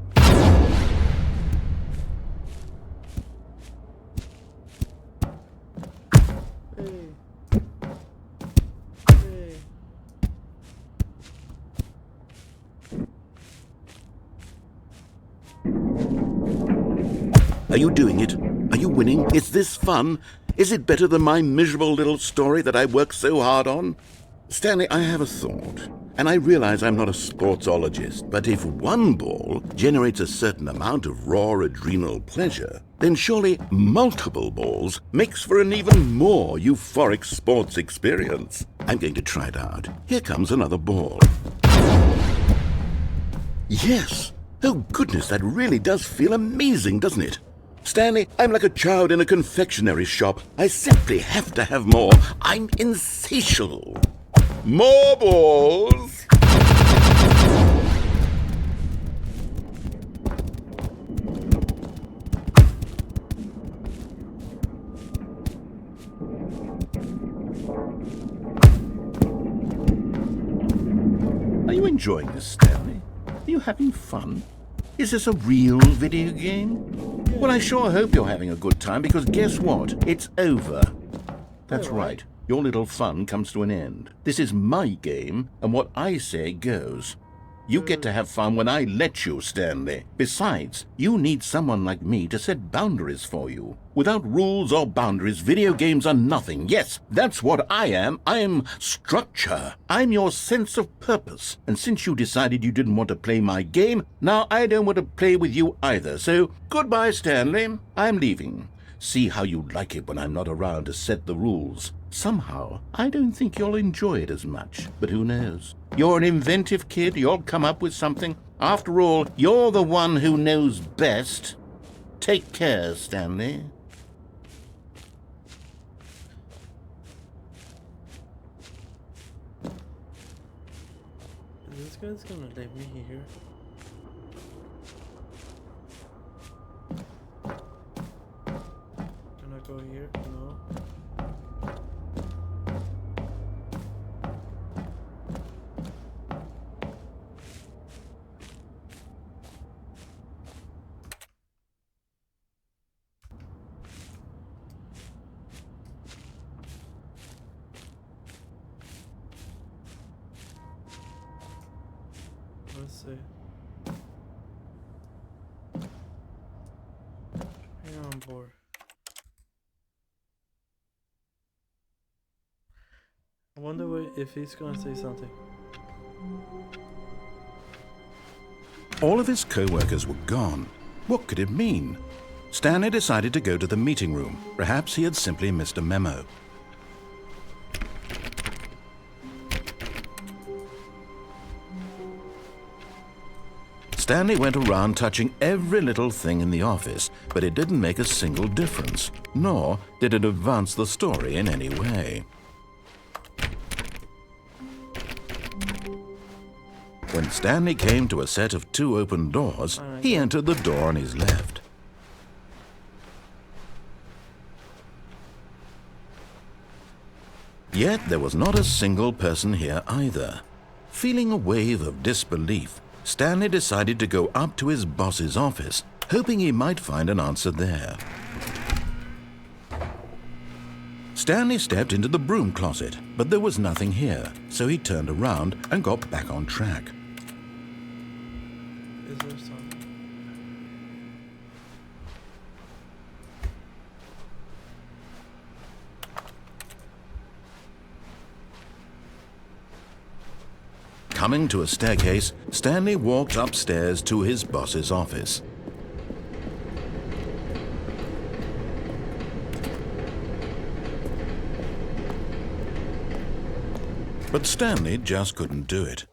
Are you doing it? Are you winning? Is this fun? Is it better than my miserable little story that I worked so hard on? Stanley, I have a thought. And I realize I'm not a sportsologist, but if one ball generates a certain amount of raw adrenal pleasure, then surely multiple balls makes for an even more euphoric sports experience. I'm going to try it out. Here comes another ball. Yes! Oh goodness, that really does feel amazing, doesn't it? Stanley, I'm like a child in a confectionery shop. I simply have to have more. I'm insatiable. More balls! Are you enjoying this, Stanley? Are you having fun? Is this a real video game? Well, I sure hope you're having a good time, because guess what? It's over. That's right. Your little fun comes to an end. This is my game, and what I say goes. You get to have fun when I let you, Stanley. Besides, you need someone like me to set boundaries for you. Without rules or boundaries, video games are nothing. Yes, that's what I am. I'm structure. I'm your sense of purpose. And since you decided you didn't want to play my game, now I don't want to play with you either. So, goodbye, Stanley. I'm leaving. See how you like it when I'm not around to set the rules. Somehow, I don't think you'll enjoy it as much, but who knows? You're an inventive kid, you'll come up with something. After all, you're the one who knows best. Take care, Stanley. This guy's gonna leave me here. Can I go here? No. Let's see. Hang on, boy. I wonder if he's gonna say something. All of his co-workers were gone. What could it mean? Stanley decided to go to the meeting room. Perhaps he had simply missed a memo. Stanley went around touching every little thing in the office, but it didn't make a single difference, nor did it advance the story in any way. When Stanley came to a set of 2 open doors, he entered the door on his left. Yet there was not a single person here either. Feeling a wave of disbelief, Stanley decided to go up to his boss's office, hoping he might find an answer there. Stanley stepped into the broom closet, but there was nothing here, so he turned around and got back on track. Is there something? Coming to a staircase, Stanley walked upstairs to his boss's office. But Stanley just couldn't do it.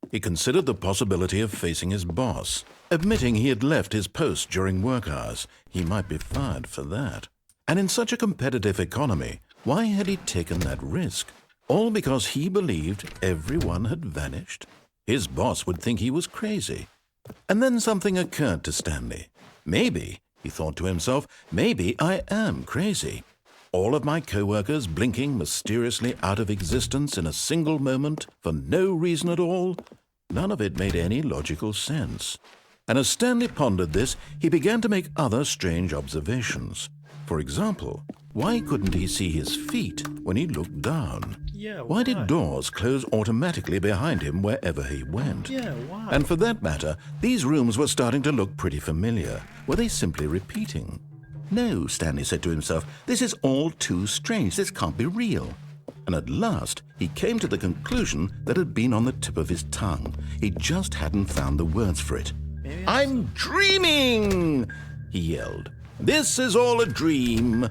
He considered the possibility of facing his boss. Admitting he had left his post during work hours, he might be fired for that. And in such a competitive economy, why had he taken that risk? All because he believed everyone had vanished? His boss would think he was crazy. And then something occurred to Stanley. Maybe, he thought to himself, maybe I am crazy. All of my co-workers blinking mysteriously out of existence in a single moment for no reason at all? None of it made any logical sense. And as Stanley pondered this, he began to make other strange observations. For example, why couldn't he see his feet when he looked down? Yeah, Why did doors close automatically behind him wherever he went? Yeah, why? And for that matter, these rooms were starting to look pretty familiar. Were they simply repeating? No, Stanley said to himself, this is all too strange. This can't be real. And at last, he came to the conclusion that had been on the tip of his tongue. He just hadn't found the words for it. I'm dreaming! He yelled. This is all a dream.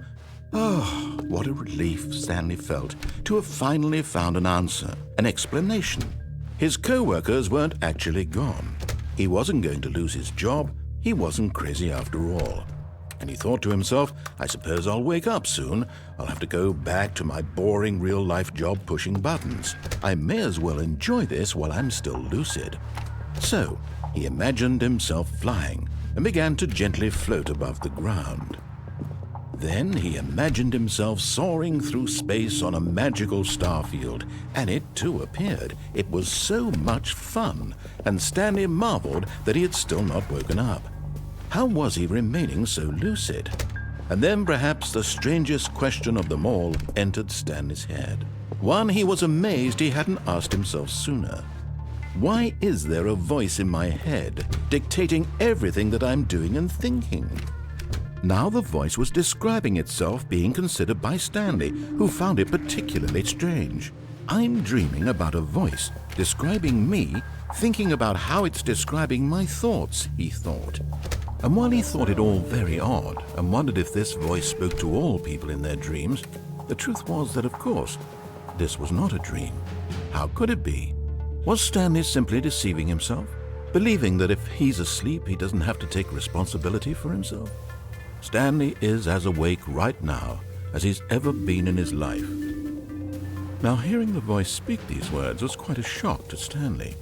Oh, what a relief Stanley felt to have finally found an answer, an explanation. His co-workers weren't actually gone. He wasn't going to lose his job. He wasn't crazy after all. And he thought to himself, I suppose I'll wake up soon. I'll have to go back to my boring real-life job pushing buttons. I may as well enjoy this while I'm still lucid. So, he imagined himself flying and began to gently float above the ground. Then he imagined himself soaring through space on a magical starfield, and it too appeared. It was so much fun, and Stanley marveled that he had still not woken up. How was he remaining so lucid? And then perhaps the strangest question of them all entered Stanley's head. One he was amazed he hadn't asked himself sooner. Why is there a voice in my head dictating everything that I'm doing and thinking? Now the voice was describing itself being considered by Stanley, who found it particularly strange. I'm dreaming about a voice describing me, thinking about how it's describing my thoughts, he thought. And while he thought it all very odd and wondered if this voice spoke to all people in their dreams, the truth was that, of course, this was not a dream. How could it be? Was Stanley simply deceiving himself, believing that if he's asleep, he doesn't have to take responsibility for himself? Stanley is as awake right now as he's ever been in his life. Now, hearing the voice speak these words was quite a shock to Stanley.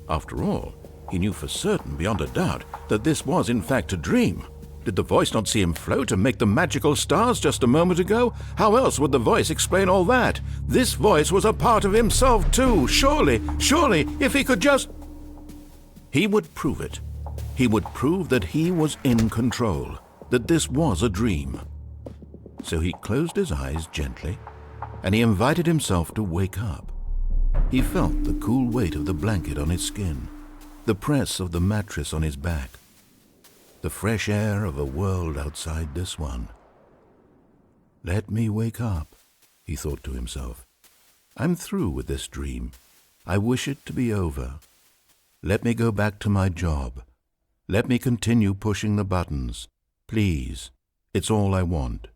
After all, he knew for certain, beyond a doubt, that this was in fact a dream. Did the voice not see him float and make the magical stars just a moment ago? How else would the voice explain all that? This voice was a part of himself too. Surely, if he could just... He would prove it. He would prove that he was in control, that this was a dream. So he closed his eyes gently, and he invited himself to wake up. He felt the cool weight of the blanket on his skin, the press of the mattress on his back, the fresh air of a world outside this one. Let me wake up, he thought to himself. I'm through with this dream. I wish it to be over. Let me go back to my job. Let me continue pushing the buttons. Please, it's all I want.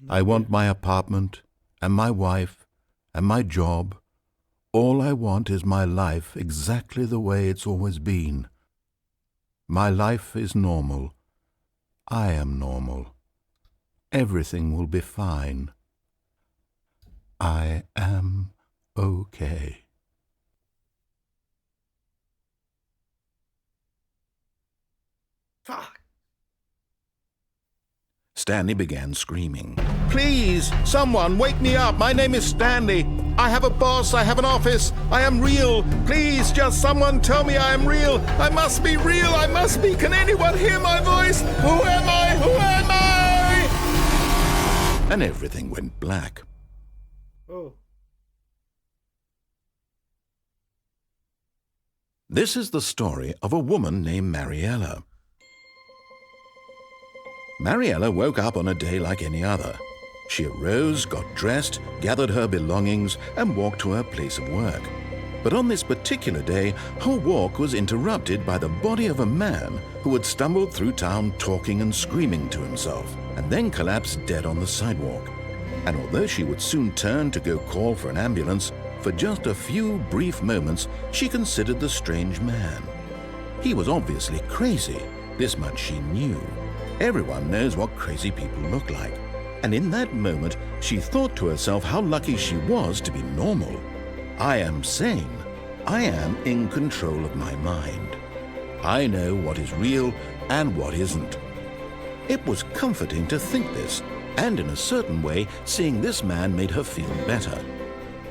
I want my apartment and my wife and my job. All I want is my life exactly the way it's always been. My life is normal. I am normal. Everything will be fine. I am okay. Fuck. Stanley began screaming. Please, someone, wake me up. My name is Stanley. I have a boss. I have an office. I am real. Please, just someone tell me I am real. I must be real. I must be. Can anyone hear my voice? Who am I? Who am I? And everything went black. Oh. This is the story of a woman named Mariella. Mariella woke up on a day like any other. She arose, got dressed, gathered her belongings, and walked to her place of work. But on this particular day, her walk was interrupted by the body of a man who had stumbled through town talking and screaming to himself, and then collapsed dead on the sidewalk. And although she would soon turn to go call for an ambulance, for just a few brief moments she considered the strange man. He was obviously crazy, this much she knew. Everyone knows what crazy people look like. And in that moment, she thought to herself how lucky she was to be normal. I am sane. I am in control of my mind. I know what is real and what isn't. It was comforting to think this, and in a certain way, seeing this man made her feel better.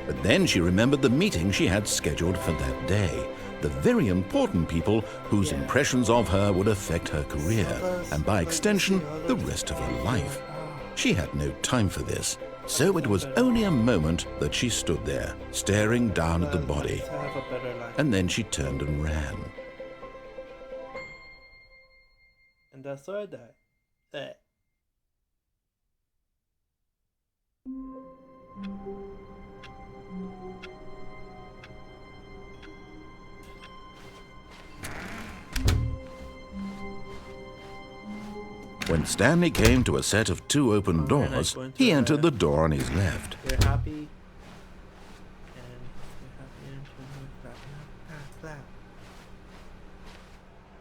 But then she remembered the meeting she had scheduled for that day. The very important people whose impressions of her would affect her career, and by extension, the rest of her life. She had no time for this, so it was only a moment that she stood there, staring down at the body, and then she turned and ran. And the third day. When Stanley came to a set of 2 open doors, he entered the door on his left. We're happy.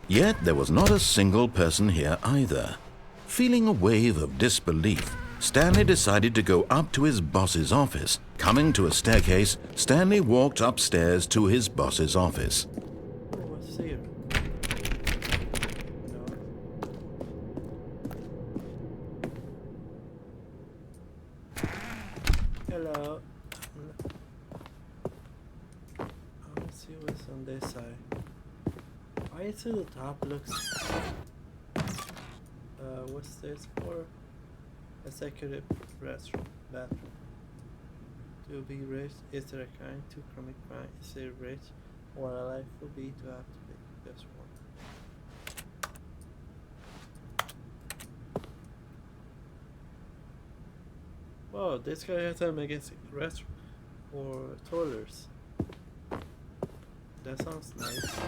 Yet there was not a single person here either. Feeling a wave of disbelief, Stanley decided to go up to his boss's office. Coming to a staircase, Stanley walked upstairs to his boss's office. What's here? Hello. Let's see what's on this side. Why is it the top looks? What's this for? Executive restroom, bathroom. To be rich, is there a kind to commit crime? Is it rich? What a life would be to have to pick just one. Whoa, this guy has them against rest for toilers. That sounds nice.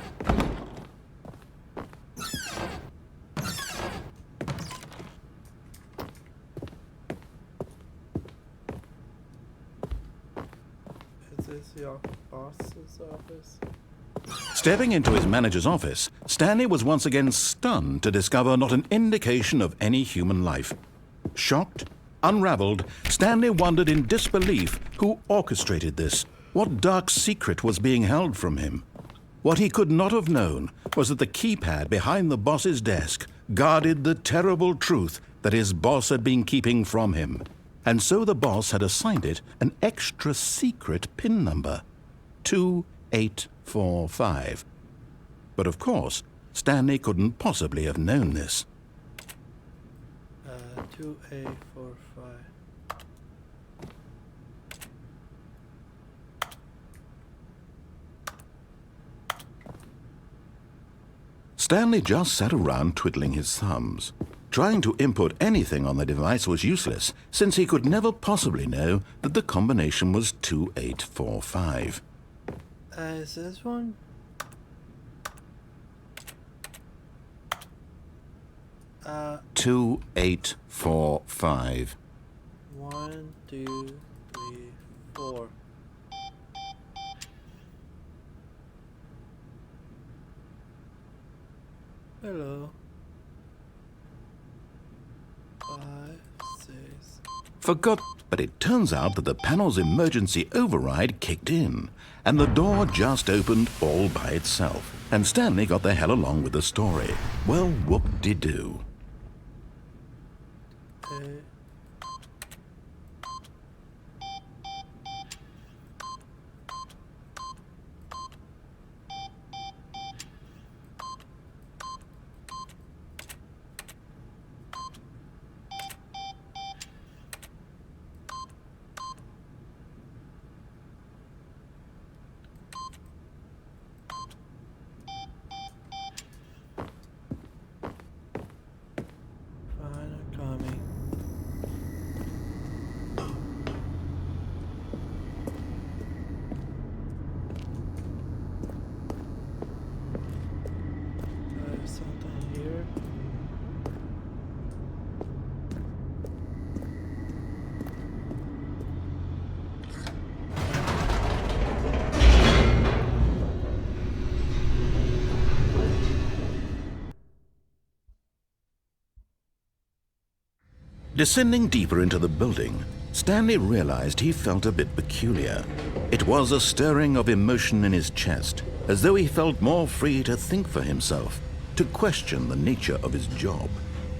Is this your boss's office? Stepping into his manager's office, Stanley was once again stunned to discover not an indication of any human life. Shocked, unraveled, Stanley wondered in disbelief who orchestrated this. What dark secret was being held from him? What he could not have known was that the keypad behind the boss's desk guarded the terrible truth that his boss had been keeping from him. And so the boss had assigned it an extra secret PIN number, 2845. But of course, Stanley couldn't possibly have known this. 2845. Stanley just sat around twiddling his thumbs. Trying to input anything on the device was useless, since he could never possibly know that the combination was 2845. Is this one? Uh, 2845. 1, 2, 3, 4. Hello. 5, 6. Forgot, but it turns out that the panel's emergency override kicked in, and the door just opened all by itself. And Stanley got the hell along with the story. Well, whoop-de-doo. Descending deeper into the building, Stanley realized he felt a bit peculiar. It was a stirring of emotion in his chest, as though he felt more free to think for himself, to question the nature of his job.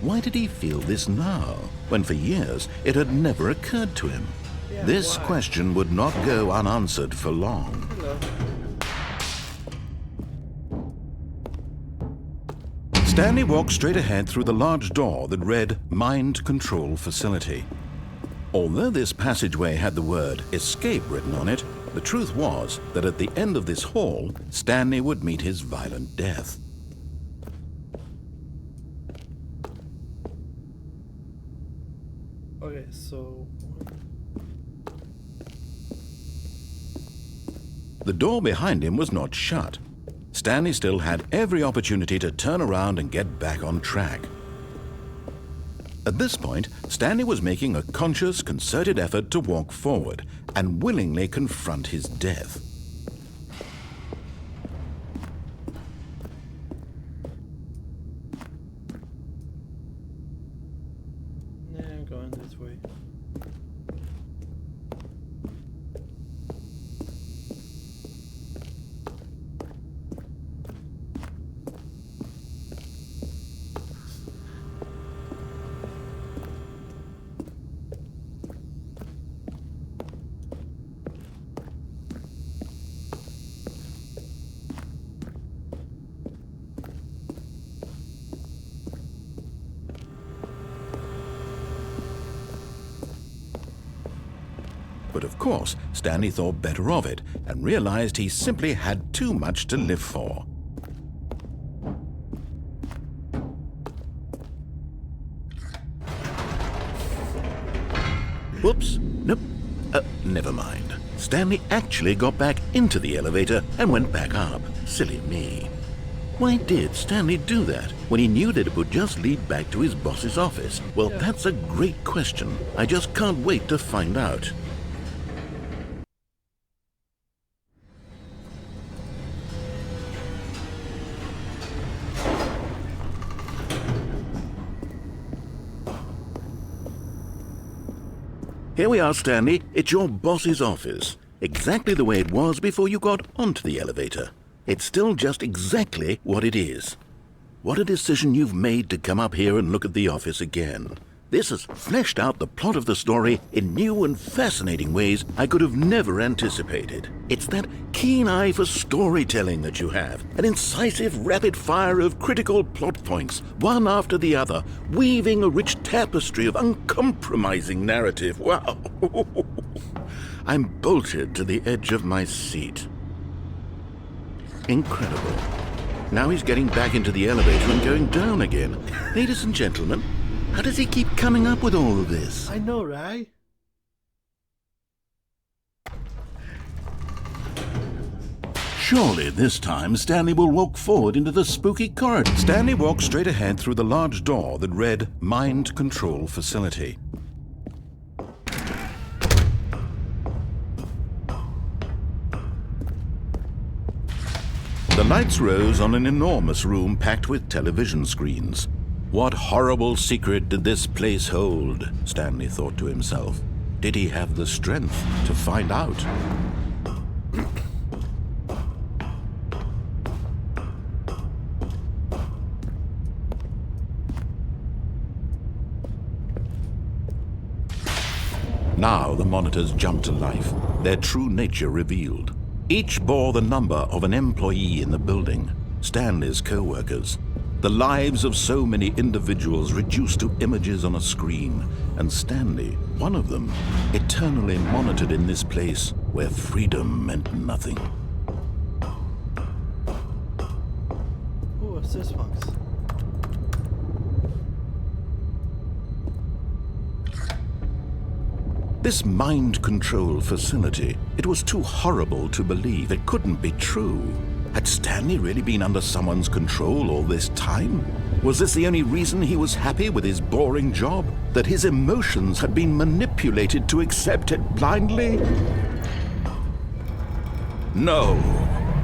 Why did he feel this now, when for years it had never occurred to him? This question would not go unanswered for long. Hello. Stanley walked straight ahead through the large door that read Mind Control Facility. Although this passageway had the word Escape written on it, the truth was that at the end of this hall, Stanley would meet his violent death. Okay, so... The door behind him was not shut. Stanley still had every opportunity to turn around and get back on track. At this point, Stanley was making a conscious, concerted effort to walk forward and willingly confront his death. Yeah, I'm going this way. But of course, Stanley thought better of it and realized he simply had too much to live for. Whoops, nope, never mind. Stanley actually got back into the elevator and went back up. Silly me. Why did Stanley do that when he knew that it would just lead back to his boss's office? Well, that's a great question. I just can't wait to find out. Here we are, Stanley. It's your boss's office. Exactly the way it was before you got onto the elevator. It's still just exactly what it is. What a decision you've made to come up here and look at the office again. This has fleshed out the plot of the story in new and fascinating ways I could have never anticipated. It's that keen eye for storytelling that you have, an incisive rapid fire of critical plot points, one after the other, weaving a rich tapestry of uncompromising narrative. Wow! I'm bolted to the edge of my seat. Incredible. Now he's getting back into the elevator and going down again. Ladies and gentlemen, how does he keep coming up with all of this? I know, right? Surely this time Stanley will walk forward into the spooky corridor. Stanley walked straight ahead through the large door that read Mind Control Facility. The lights rose on an enormous room packed with television screens. What horrible secret did this place hold? Stanley thought to himself. Did he have the strength to find out? Now the monitors jumped to life, their true nature revealed. Each bore the number of an employee in the building, Stanley's co-workers. The lives of so many individuals reduced to images on a screen, and Stanley, one of them, eternally monitored in this place where freedom meant nothing. Who was this one? This mind control facility, it was too horrible to believe. It couldn't be true. Had Stanley really been under someone's control all this time? Was this the only reason he was happy with his boring job? That his emotions had been manipulated to accept it blindly? No,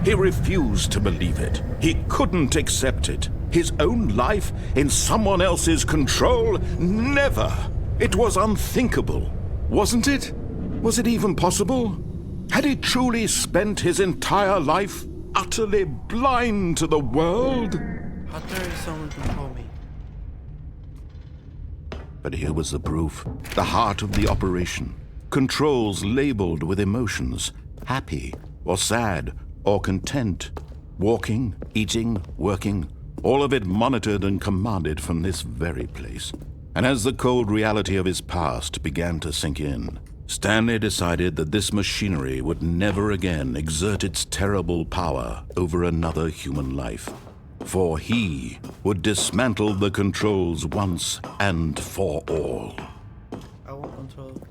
he refused to believe it. He couldn't accept it. His own life in someone else's control? Never! It was unthinkable. Wasn't it? Was it even possible? Had he truly spent his entire life utterly blind to the world? How dare someone control me? But here was the proof. The heart of the operation. Controls labeled with emotions. Happy, or sad, or content. Walking, eating, working. All of it monitored and commanded from this very place. And as the cold reality of his past began to sink in, Stanley decided that this machinery would never again exert its terrible power over another human life. For he would dismantle the controls once and for all. I want control.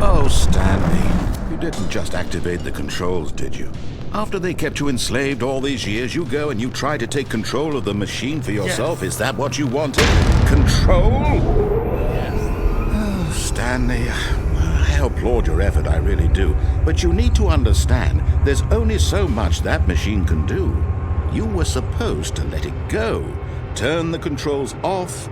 Oh, Stanley, you didn't just activate the controls, did you? After they kept you enslaved all these years, you go and you try to take control of the machine for yourself? Yes. Is that what you wanted? Control? Yes. Oh, Stanley, I applaud your effort, I really do. But you need to understand, there's only so much that machine can do. You were supposed to let it go, turn the controls off,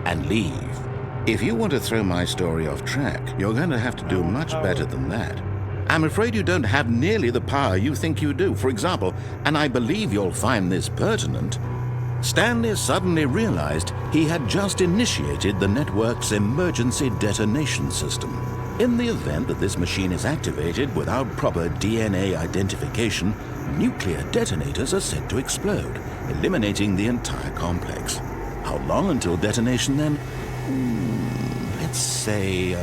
and leave. If you want to throw my story off track, you're going to have to do much better than that. I'm afraid you don't have nearly the power you think you do. For example, and I believe you'll find this pertinent, Stanley suddenly realized he had just initiated the network's emergency detonation system. In the event that this machine is activated without proper DNA identification, nuclear detonators are set to explode, eliminating the entire complex. How long until detonation then? Let's let's say,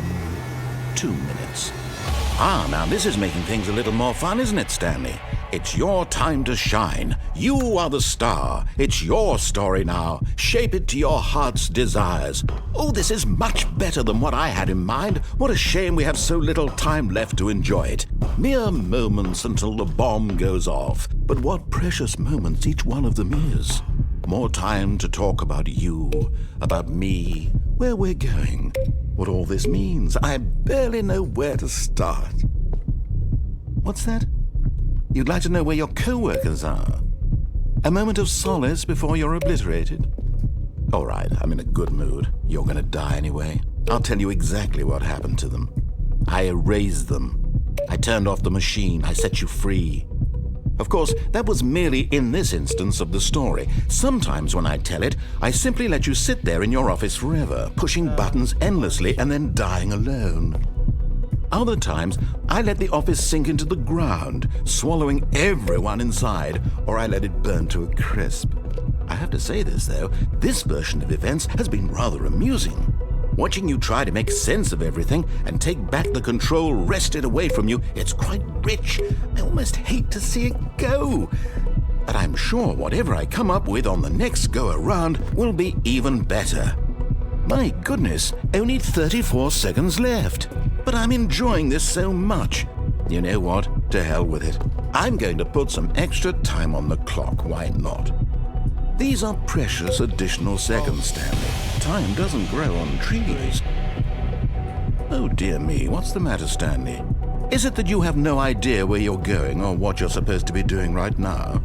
2 minutes. Ah, now this is making things a little more fun, isn't it, Stanley? It's your time to shine. You are the star. It's your story now. Shape it to your heart's desires. Oh, this is much better than what I had in mind. What a shame we have so little time left to enjoy it. Mere moments until the bomb goes off. But what precious moments each one of them is. More time to talk about you, about me, where we're going, what all this means. I barely know where to start. What's that? You'd like to know where your co-workers are? A moment of solace before you're obliterated? All right, I'm in a good mood. You're gonna die anyway. I'll tell you exactly what happened to them. I erased them. I turned off the machine. I set you free. Of course, that was merely in this instance of the story. Sometimes when I tell it, I simply let you sit there in your office forever, pushing buttons endlessly and then dying alone. Other times, I let the office sink into the ground, swallowing everyone inside, or I let it burn to a crisp. I have to say this, though, this version of events has been rather amusing. Watching you try to make sense of everything and take back the control wrested away from you, it's quite rich. I almost hate to see it go. But I'm sure whatever I come up with on the next go-around will be even better. My goodness, only 34 seconds left. But I'm enjoying this so much. You know what? To hell with it. I'm going to put some extra time on the clock. Why not? These are precious additional seconds, Stanley. Time doesn't grow on trees. Oh dear me, what's the matter, Stanley? Is it that you have no idea where you're going or what you're supposed to be doing right now?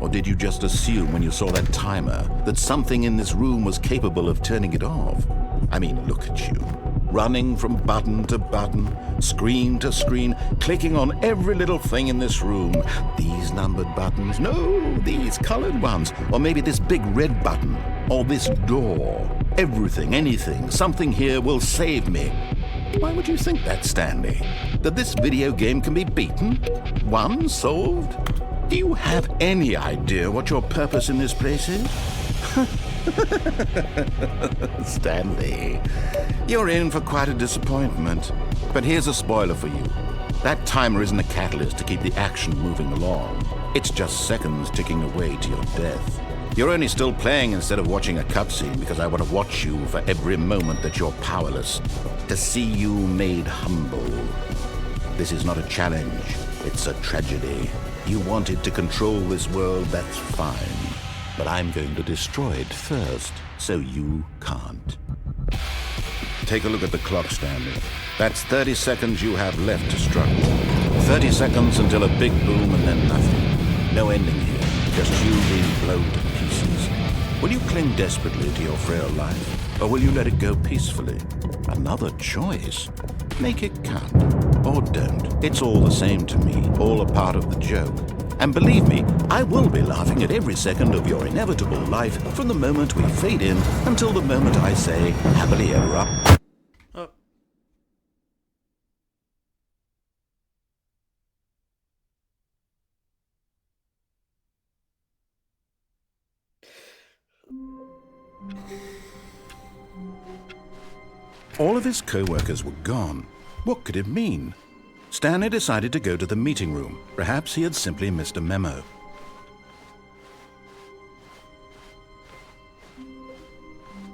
Or did you just assume when you saw that timer that something in this room was capable of turning it off? I mean, look at you. Running from button to button, screen to screen, clicking on every little thing in this room. These numbered buttons, no, these colored ones, or maybe this big red button, or this door. Everything, anything, something here will save me. Why would you think that, Stanley? That this video game can be beaten? Won? Solved? Do you have any idea what your purpose in this place is? Stanley, you're in for quite a disappointment. But here's a spoiler for you. That timer isn't a catalyst to keep the action moving along. It's just seconds ticking away to your death. You're only still playing instead of watching a cutscene because I want to watch you for every moment that you're powerless, to see you made humble. This is not a challenge, it's a tragedy. You wanted to control this world, that's fine. But I'm going to destroy it first, so you can't. Take a look at the clock, Stanley. That's 30 seconds you have left to struggle. 30 seconds until a big boom and then nothing. No ending here, just you being blown to pieces. Will you cling desperately to your frail life, or will you let it go peacefully? Another choice. Make it count, or don't. It's all the same to me, all a part of the joke. And believe me, I will be laughing at every second of your inevitable life from the moment we fade in until the moment I say, happily ever up. Oh. All of his co-workers were gone. What could it mean? Stanley decided to go to the meeting room. Perhaps he had simply missed a memo.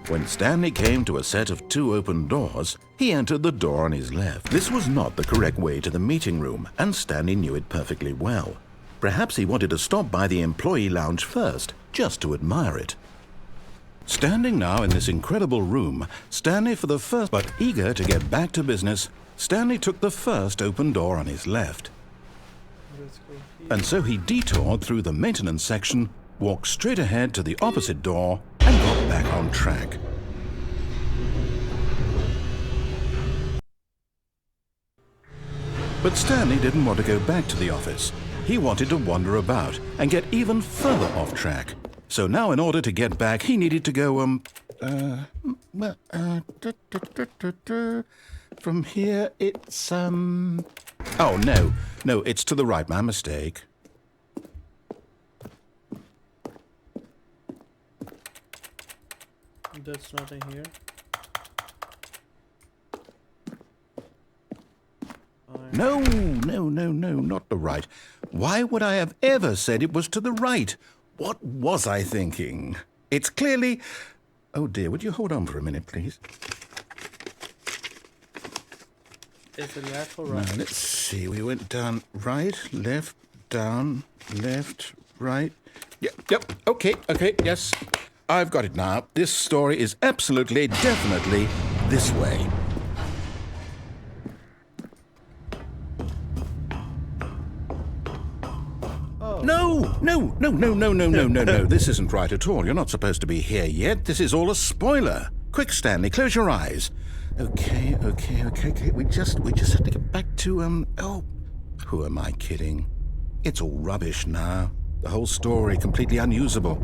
When Stanley came to a set of 2 open doors, he entered the door on his left. This was not the correct way to the meeting room, and Stanley knew it perfectly well. Perhaps he wanted to stop by the employee lounge first, just to admire it. Standing now in this incredible room, Stanley for the first, but eager to get back to business, Stanley took the first open door on his left. Let's go here. And so he detoured through the maintenance section, walked straight ahead to the opposite door, and got back on track. But Stanley didn't want to go back to the office. He wanted to wander about and get even further off track. So now in order to get back, he needed to go, from here, it's, oh, no, it's to the right, my mistake. There's nothing here. No, no, no, no, not the right. Why would I have ever said it was to the right? What was I thinking? It's clearly... Oh dear, would you hold on for a minute, please? Is it left or Now, right? let's see. We went down right, left, down, left, right. Yep, okay, yes. I've got it now. This story is absolutely, definitely this way. Oh. No. This isn't right at all. You're not supposed to be here yet. This is all a spoiler. Quick, Stanley, close your eyes. Okay. We just have to get back to, oh, who am I kidding? It's all rubbish now. The whole story completely unusable.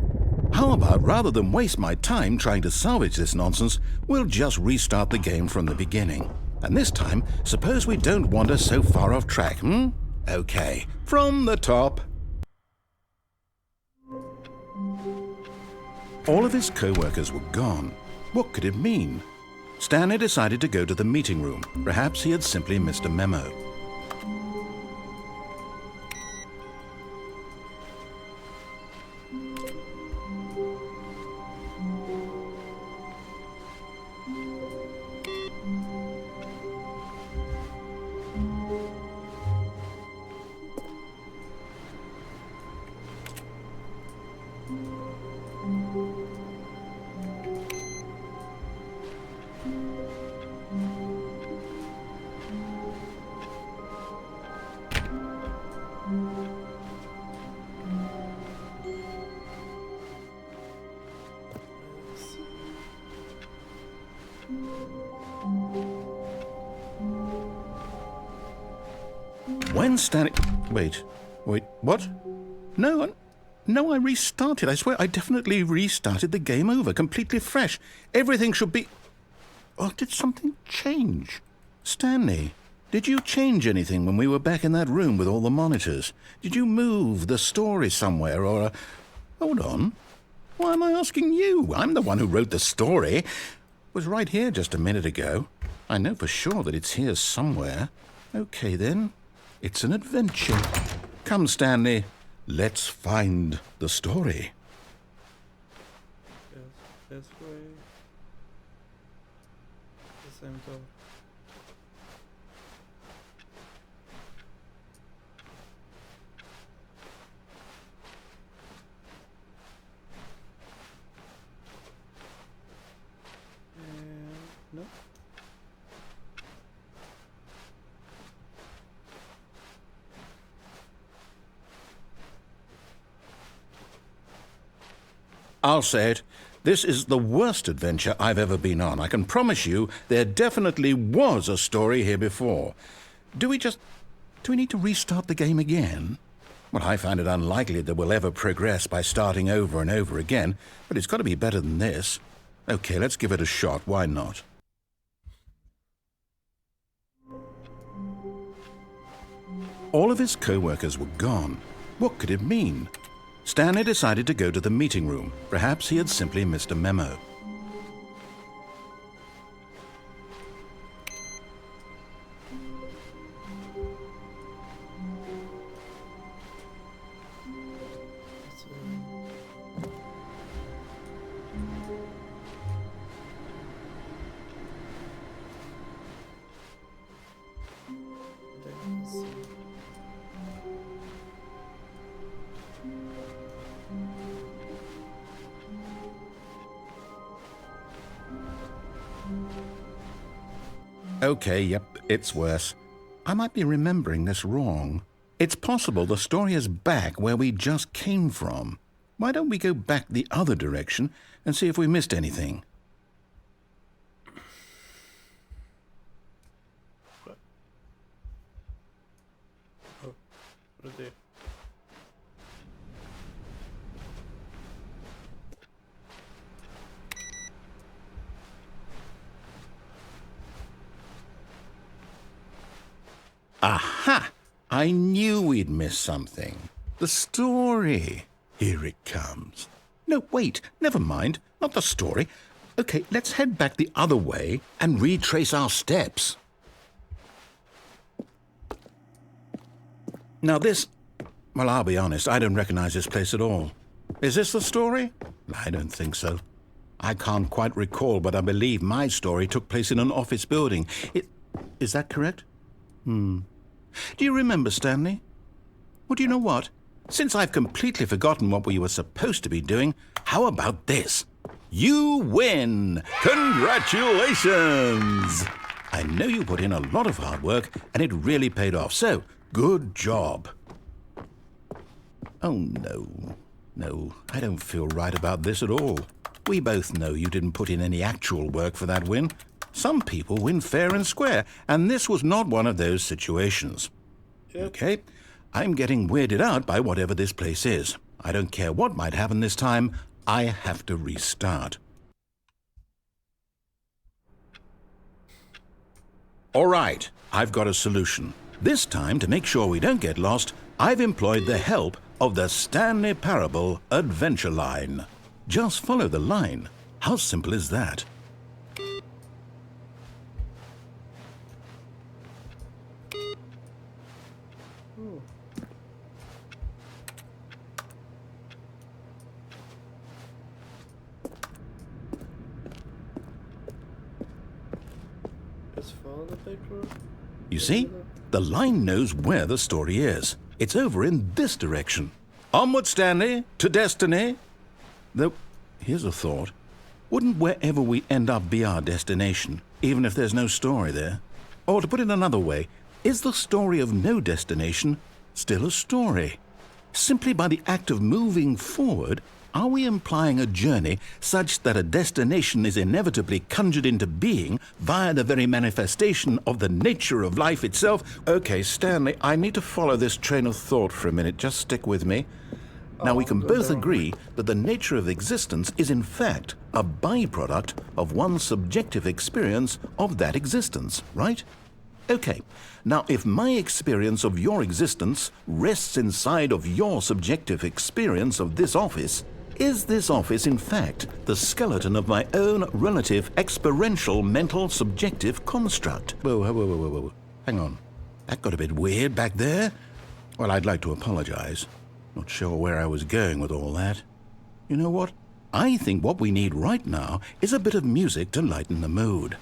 How about, rather than waste my time trying to salvage this nonsense, we'll just restart the game from the beginning. And this time, suppose we don't wander so far off track, Okay, from the top. All of his co-workers were gone. What could it mean? Stanley decided to go to the meeting room. Perhaps he had simply missed a memo. When Stanley... Wait, what? No, I restarted. I swear I definitely restarted the game over, completely fresh. Everything should be... Oh, did something change? Stanley, did you change anything when we were back in that room with all the monitors? Did you move the story somewhere or... Hold on. Why am I asking you? I'm the one who wrote the story. It was right here just a minute ago. I know for sure that it's here somewhere. Okay, then. It's an adventure. Come, Stanley. Let's find the story. Yes, this way. The same door. No. I'll say it. This is the worst adventure I've ever been on. I can promise you there definitely was a story here before. Do we need to restart the game again? Well, I find it unlikely that we'll ever progress by starting over and over again, but it's got to be better than this. Okay, let's give it a shot. Why not? All of his co-workers were gone. What could it mean? Stanley decided to go to the meeting room. Perhaps he had simply missed a memo. Okay, yep, it's worse. I might be remembering this wrong. It's possible the story is back where we just came from. Why don't we go back the other direction and see if we missed anything? Oh, what is it? Aha! I knew we'd missed something. The story. Here it comes. No, wait, never mind. Not the story. Okay, let's head back the other way and retrace our steps. Now this, well, I'll be honest, I don't recognize this place at all. Is this the story? I don't think so. I can't quite recall, but I believe my story took place in an office building. Is that correct? Do you remember, Stanley? Well, do you know what? Since I've completely forgotten what we were supposed to be doing, how about this? You win! Congratulations! I know you put in a lot of hard work, and it really paid off, so good job. Oh, no. No, I don't feel right about this at all. We both know you didn't put in any actual work for that win. Some people win fair and square, and this was not one of those situations. Yep. Okay, I'm getting weirded out by whatever this place is. I don't care what might happen this time. I have to restart. All right, I've got a solution. This time, to make sure we don't get lost, I've employed the help of the Stanley Parable Adventure Line. Just follow the line. How simple is that? Just follow the big road. You see, the line knows where the story is. It's over in this direction. Onward, Stanley, to destiny. Though, here's a thought. Wouldn't wherever we end up be our destination, even if there's no story there? Or to put it another way, is the story of no destination still a story? Simply by the act of moving forward, are we implying a journey such that a destination is inevitably conjured into being via the very manifestation of the nature of life itself? Okay, Stanley, I need to follow this train of thought for a minute. Just stick with me. Now, we can both agree that the nature of existence is in fact a byproduct of one's subjective experience of that existence, right? Okay, now if my experience of your existence rests inside of your subjective experience of this office, is this office in fact the skeleton of my own relative experiential mental subjective construct? Whoa. Hang on. That got a bit weird back there. Well, I'd like to apologize. Not sure where I was going with all that. You know what? I think what we need right now is a bit of music to lighten the mood.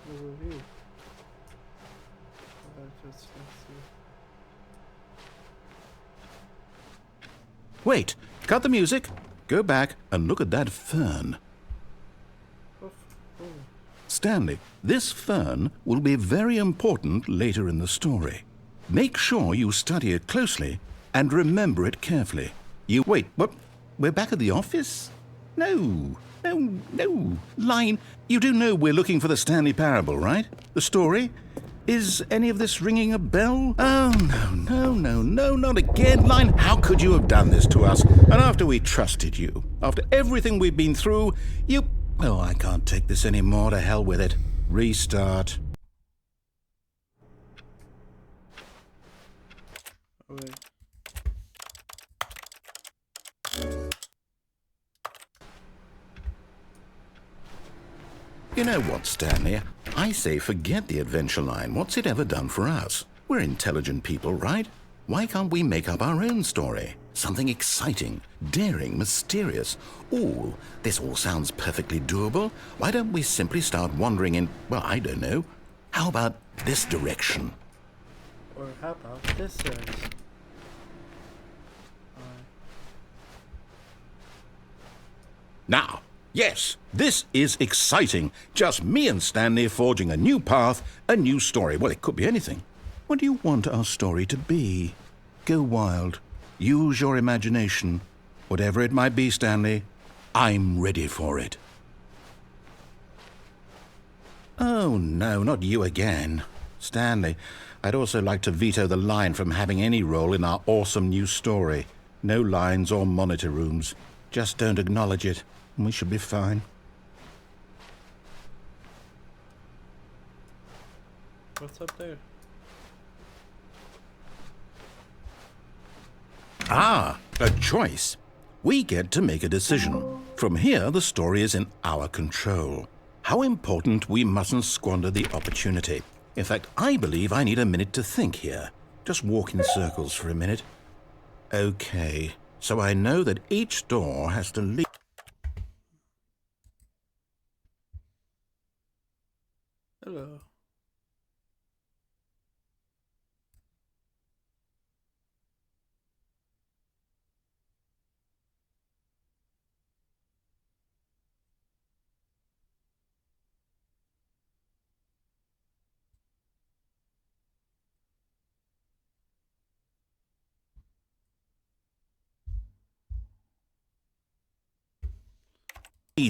The review. Let's see. Wait, cut the music, go back and look at that fern. Stanley, this fern will be very important later in the story. Make sure you study it closely and remember it carefully. Wait, what? We're back at the office? No. Line, you do know we're looking for the Stanley Parable, right? The story? Is any of this ringing a bell? Oh, no, not again. Line, how could you have done this to us? And after we trusted you, after everything we've been through, Oh, I can't take this anymore. To hell with it. Restart. Okay. You know what, Stanley? I say forget the adventure line. What's it ever done for us? We're intelligent people, right? Why can't we make up our own story? Something exciting, daring, mysterious. Ooh, this all sounds perfectly doable. Why don't we simply start wandering in, well, I don't know. How about this direction? Or how about this direction? Now, yes, this is exciting. Just me and Stanley forging a new path, a new story. Well, it could be anything. What do you want our story to be? Go wild. Use your imagination. Whatever it might be, Stanley, I'm ready for it. Oh, no, not you again. Stanley, I'd also like to veto the line from having any role in our awesome new story. No lines or monitor rooms. Just don't acknowledge it, and we should be fine. What's up there? Ah, a choice. We get to make a decision. From here, the story is in our control. How important, we mustn't squander the opportunity. In fact, I believe I need a minute to think here. Just walk in circles for a minute. Okay, so I know that each door has to lead... Hello.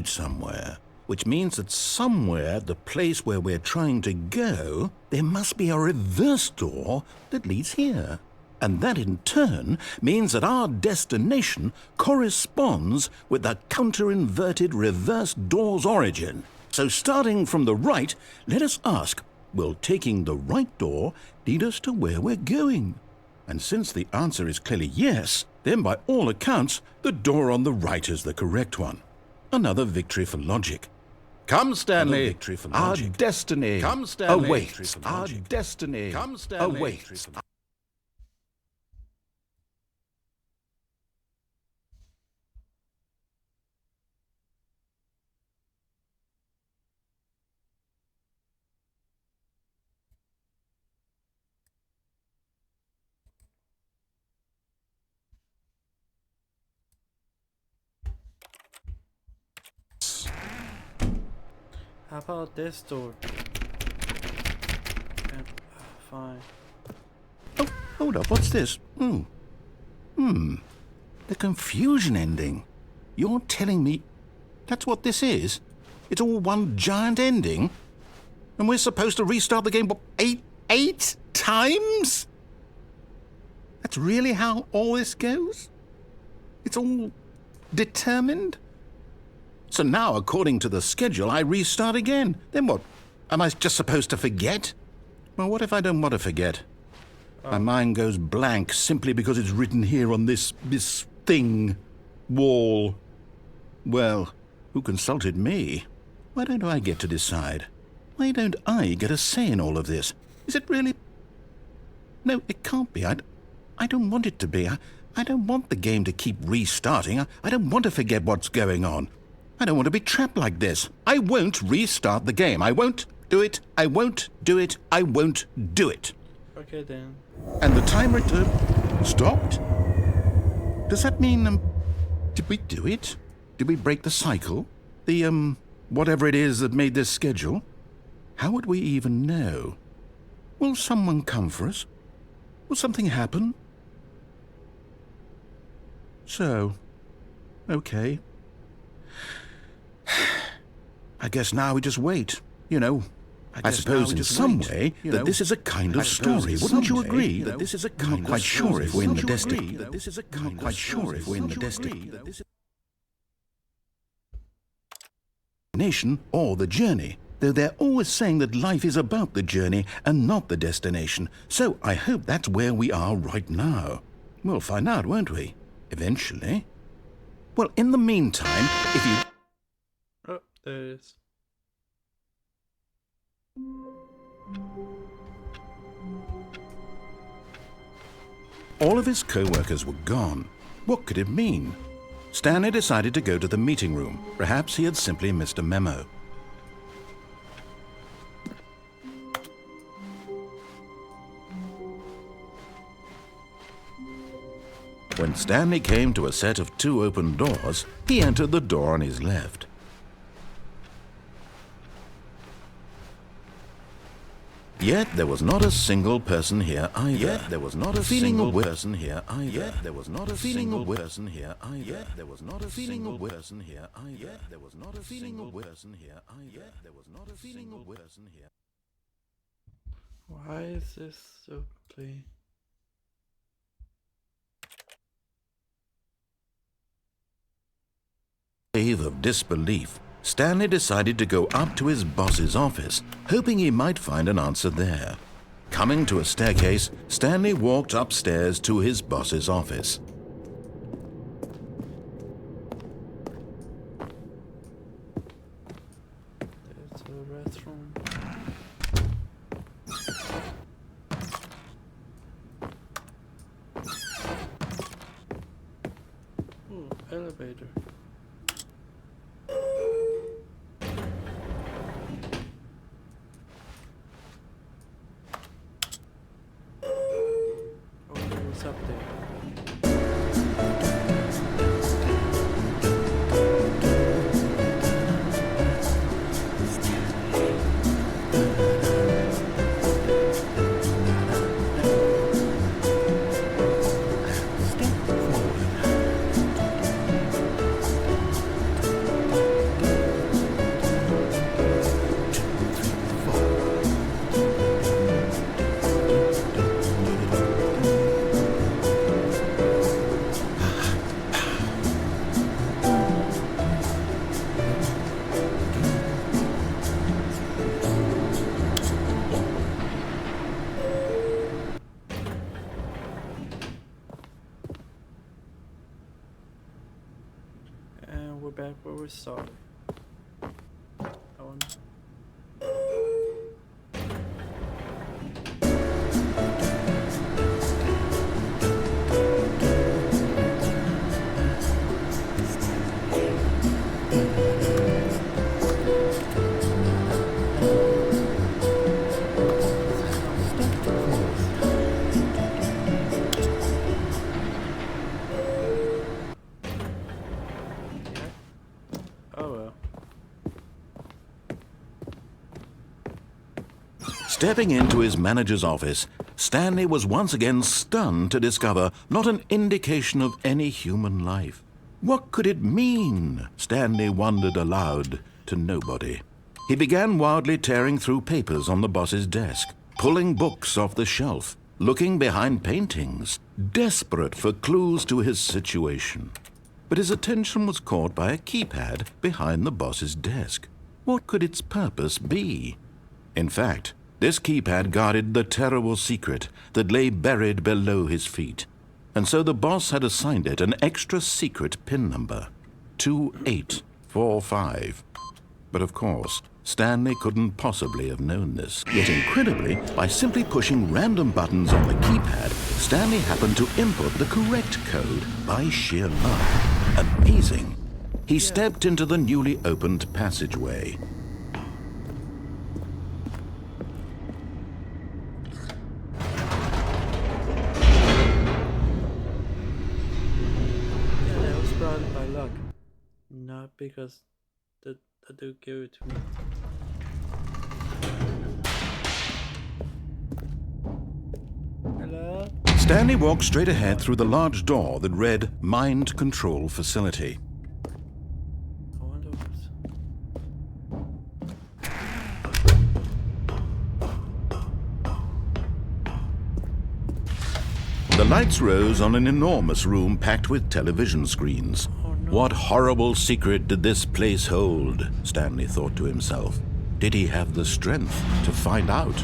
somewhere, which means that somewhere, the place where we're trying to go, there must be a reverse door that leads here. And that in turn means that our destination corresponds with the counter-inverted reverse door's origin. So starting from the right, let us ask, will taking the right door lead us to where we're going? And since the answer is clearly yes, then by all accounts, the door on the right is the correct one. Another victory for logic. Come, Stanley. Our destiny awaits. Our destiny awaits. How about this door? Fine. Oh, hold up, what's this? The confusion ending. You're telling me that's what this is? It's all one giant ending? And we're supposed to restart the game, what, eight times? That's really how all this goes? It's all determined? So now, according to the schedule, I restart again. Then what? Am I just supposed to forget? Well, what if I don't want to forget? My mind goes blank simply because it's written here on this thing, wall. Well, who consulted me? Why don't I get to decide? Why don't I get a say in all of this? Is it really... No, it can't be. I don't want it to be. I don't want the game to keep restarting. I don't want to forget what's going on. I don't want to be trapped like this. I won't restart the game. I won't do it. I won't do it. I won't do it. Okay then. And the timer stopped? Does that mean, did we do it? Did we break the cycle? The, whatever it is that made this schedule? How would we even know? Will someone come for us? Will something happen? So, okay. I guess now we just wait, you know. I suppose in some way that this is a kind of story. Wouldn't you agree that this is a kind of story? I'm not quite sure if we're in the destiny. I'm not quite sure if we're in the destiny. Destination or the journey, though they're always saying that life is about the journey and not the destination. So I hope that's where we are right now. We'll find out, won't we? Eventually. Well, in the meantime, if you... Oh, there it is. All of his co-workers were gone. What could it mean? Stanley decided to go to the meeting room. Perhaps he had simply missed a memo. When Stanley came to a set of 2 open doors, he entered the door on his left. Yet there was not a single person here either. Yet there was not a single person here either. Yet there was not a single person here either. Yet there was not a single person here either. Yet there was not a single person here either. There was not a single person here. Why is this so clean? Wave of disbelief, Stanley decided to go up to his boss's office, hoping he might find an answer there. Coming to a staircase, Stanley walked upstairs to his boss's office. There's a restroom. Ooh, elevator. What's up there? And we're back where we started. That one. Oh well. Stepping into his manager's office, Stanley was once again stunned to discover not an indication of any human life. What could it mean? Stanley wondered aloud to nobody. He began wildly tearing through papers on the boss's desk, pulling books off the shelf, looking behind paintings, desperate for clues to his situation. But his attention was caught by a keypad behind the boss's desk. What could its purpose be? In fact, this keypad guarded the terrible secret that lay buried below his feet. And so the boss had assigned it an extra secret PIN number, 2845. But of course, Stanley couldn't possibly have known this. Yet incredibly, by simply pushing random buttons on the keypad, Stanley happened to input the correct code by sheer luck. Amazing. He stepped into the newly opened passageway. Yeah, that was brought by luck. Not because the dude gave it to me. Hello? Stanley walked straight ahead through the large door that read Mind Control Facility. I wonder what's... The lights rose on an enormous room packed with television screens. Oh no. What horrible secret did this place hold? Stanley thought to himself. Did he have the strength to find out?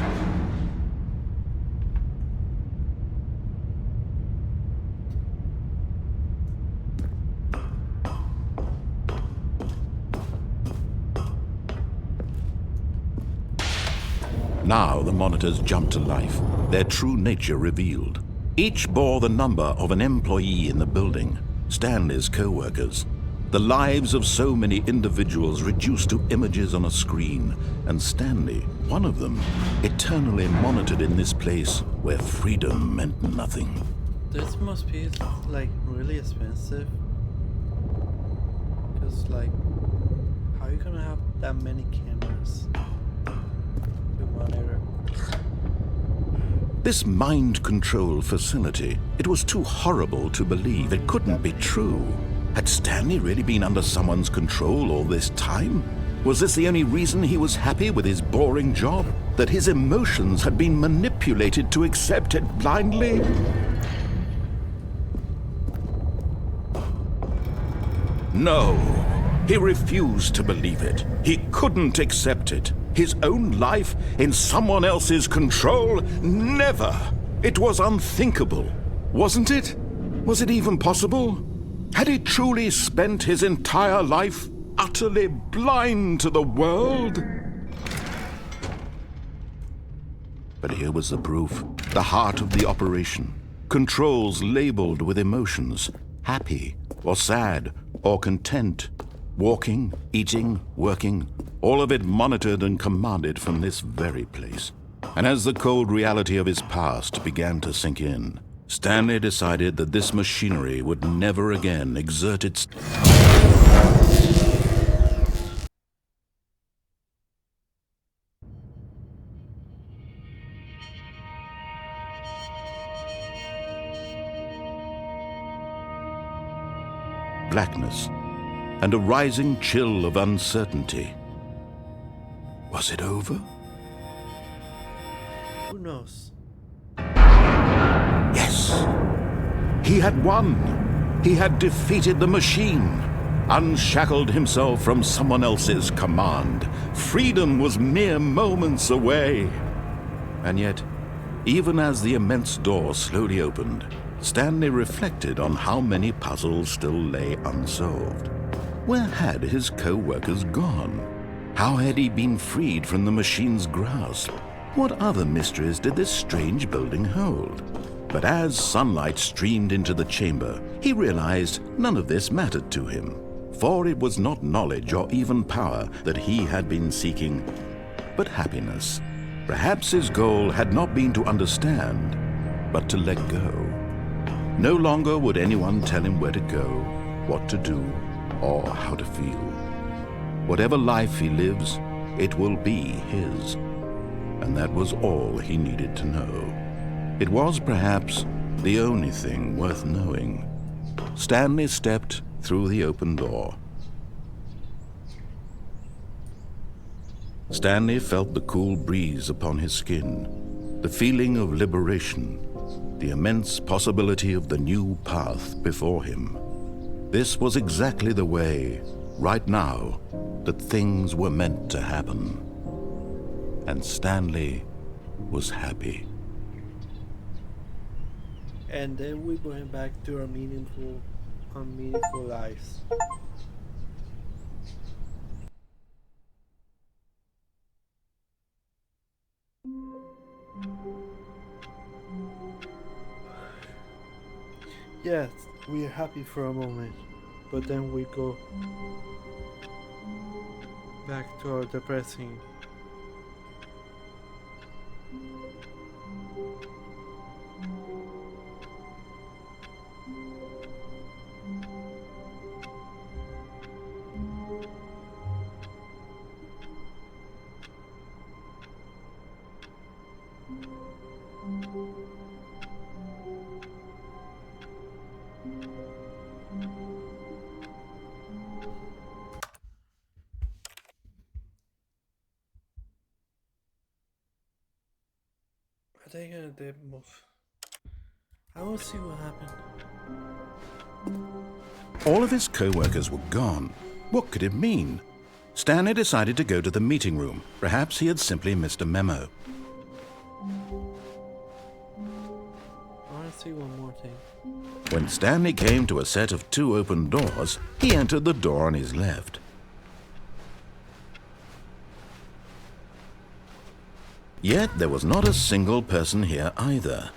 Now the monitors jumped to life, their true nature revealed. Each bore the number of an employee in the building, Stanley's co-workers. The lives of so many individuals reduced to images on a screen, and Stanley, one of them, eternally monitored in this place where freedom meant nothing. This must be like really expensive. Because like, how are you gonna have that many cameras to monitor? This mind control facility, it was too horrible to believe. It couldn't be true. Had Stanley really been under someone's control all this time? Was this the only reason he was happy with his boring job? That his emotions had been manipulated to accept it blindly? No, he refused to believe it. He couldn't accept it. His own life in someone else's control? Never! It was unthinkable, wasn't it? Was it even possible? Had he truly spent his entire life utterly blind to the world? But here was the proof. The heart of the operation. Controls labeled with emotions. Happy, or sad, or content. Walking, eating, working. All of it monitored and commanded from this very place. And as the cold reality of his past began to sink in, Stanley decided that this machinery would never again exert its... blackness, and a rising chill of uncertainty. Was it over? Who knows? Yes! He had won! He had defeated the machine, unshackled himself from someone else's command. Freedom was mere moments away. And yet, even as the immense door slowly opened, Stanley reflected on how many puzzles still lay unsolved. Where had his co-workers gone? How had he been freed from the machine's grasp? What other mysteries did this strange building hold? But as sunlight streamed into the chamber, he realized none of this mattered to him, for it was not knowledge or even power that he had been seeking, but happiness. Perhaps his goal had not been to understand, but to let go. No longer would anyone tell him where to go, what to do, or how to feel. Whatever life he lives, it will be his. And that was all he needed to know. It was perhaps the only thing worth knowing. Stanley stepped through the open door. Stanley felt the cool breeze upon his skin, the feeling of liberation, the immense possibility of the new path before him. This was exactly the way, right now, that things were meant to happen. And Stanley was happy. And then we went back to our meaningful lives. Yes, we are happy for a moment, but then we go back to our depressing. I think I did move. I will see what happened. All of his co-workers were gone. What could it mean? Stanley decided to go to the meeting room. Perhaps he had simply missed a memo. I want to see one more thing. When Stanley came to a set of 2 open doors, he entered the door on his left. Yet there was not a single person here either.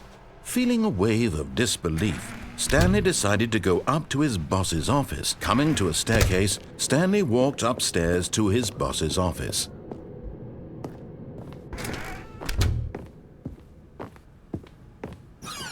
Feeling a wave of disbelief, Stanley decided to go up to his boss's office. Coming to a staircase, Stanley walked upstairs to his boss's office.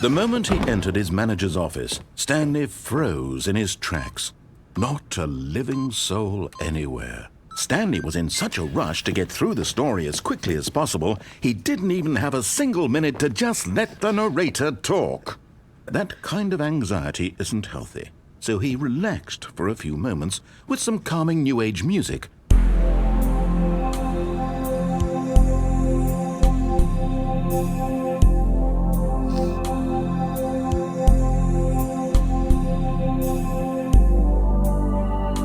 The moment he entered his manager's office, Stanley froze in his tracks. Not a living soul anywhere. Stanley was in such a rush to get through the story as quickly as possible, he didn't even have a single minute to just let the narrator talk. That kind of anxiety isn't healthy, so he relaxed for a few moments with some calming New Age music.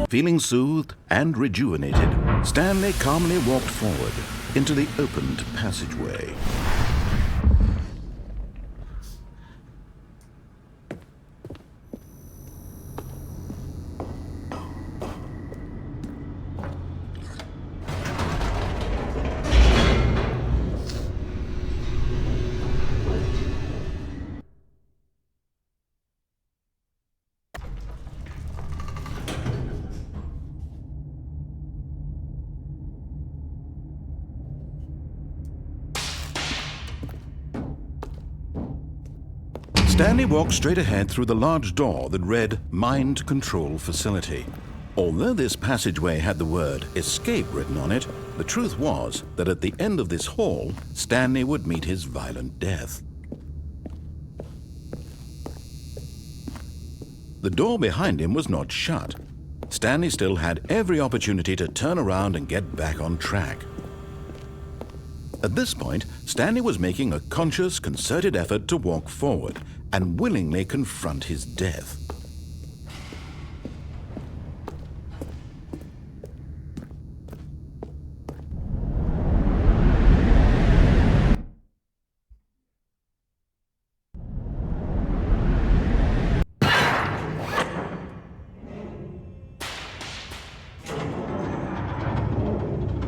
Feeling soothed and rejuvenated, Stanley calmly walked forward into the opened passageway. Stanley walked straight ahead through the large door that read Mind Control Facility. Although this passageway had the word escape written on it, the truth was that at the end of this hall, Stanley would meet his violent death. The door behind him was not shut. Stanley still had every opportunity to turn around and get back on track. At this point, Stanley was making a conscious, concerted effort to walk forward and willingly confront his death.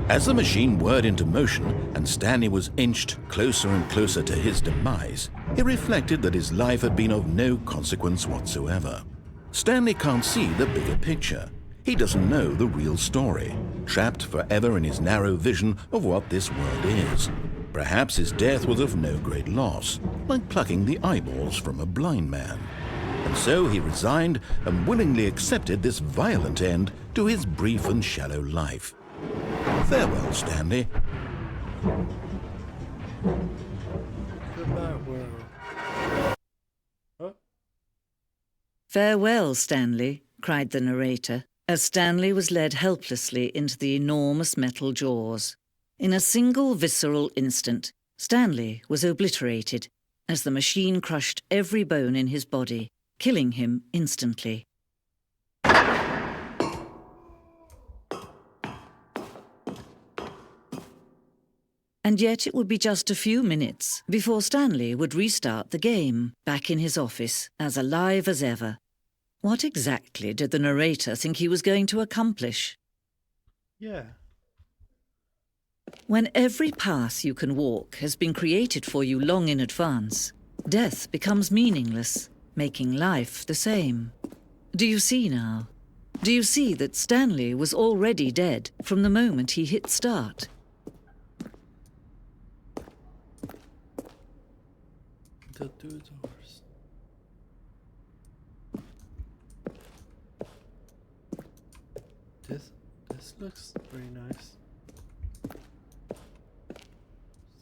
As the machine whirred into motion and Stanley was inched closer and closer to his demise, he reflected that his life had been of no consequence whatsoever. Stanley can't see the bigger picture. He doesn't know the real story, trapped forever in his narrow vision of what this world is. Perhaps his death was of no great loss, like plucking the eyeballs from a blind man. And so he resigned and willingly accepted this violent end to his brief and shallow life. Farewell, Stanley. Goodbye, world. Huh? "Farewell, Stanley," cried the narrator, as Stanley was led helplessly into the enormous metal jaws. In a single visceral instant, Stanley was obliterated as the machine crushed every bone in his body, killing him instantly. And yet it would be just a few minutes before Stanley would restart the game, back in his office, as alive as ever. What exactly did the narrator think he was going to accomplish? Yeah. When every path you can walk has been created for you long in advance, death becomes meaningless, making life the same. Do you see now? Do you see that Stanley was already dead from the moment he hit start? The two doors. This looks very nice.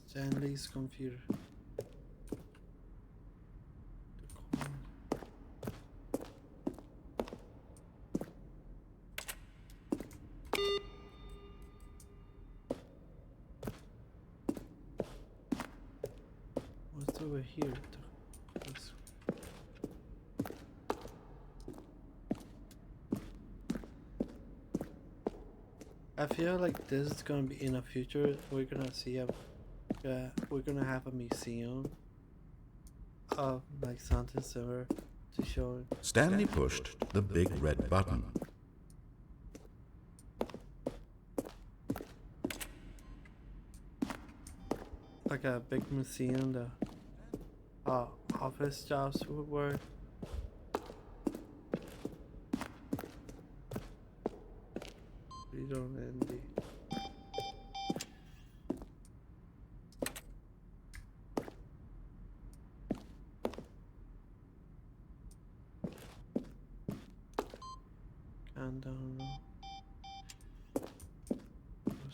Stanley's computer. The corner. What's over here? This- I feel like this is gonna be in the future. We're gonna see we're gonna have a museum of like something similar to show. Stanley pushed the big red button. Like a big museum the office jobs would work. We don't envy. Countdown.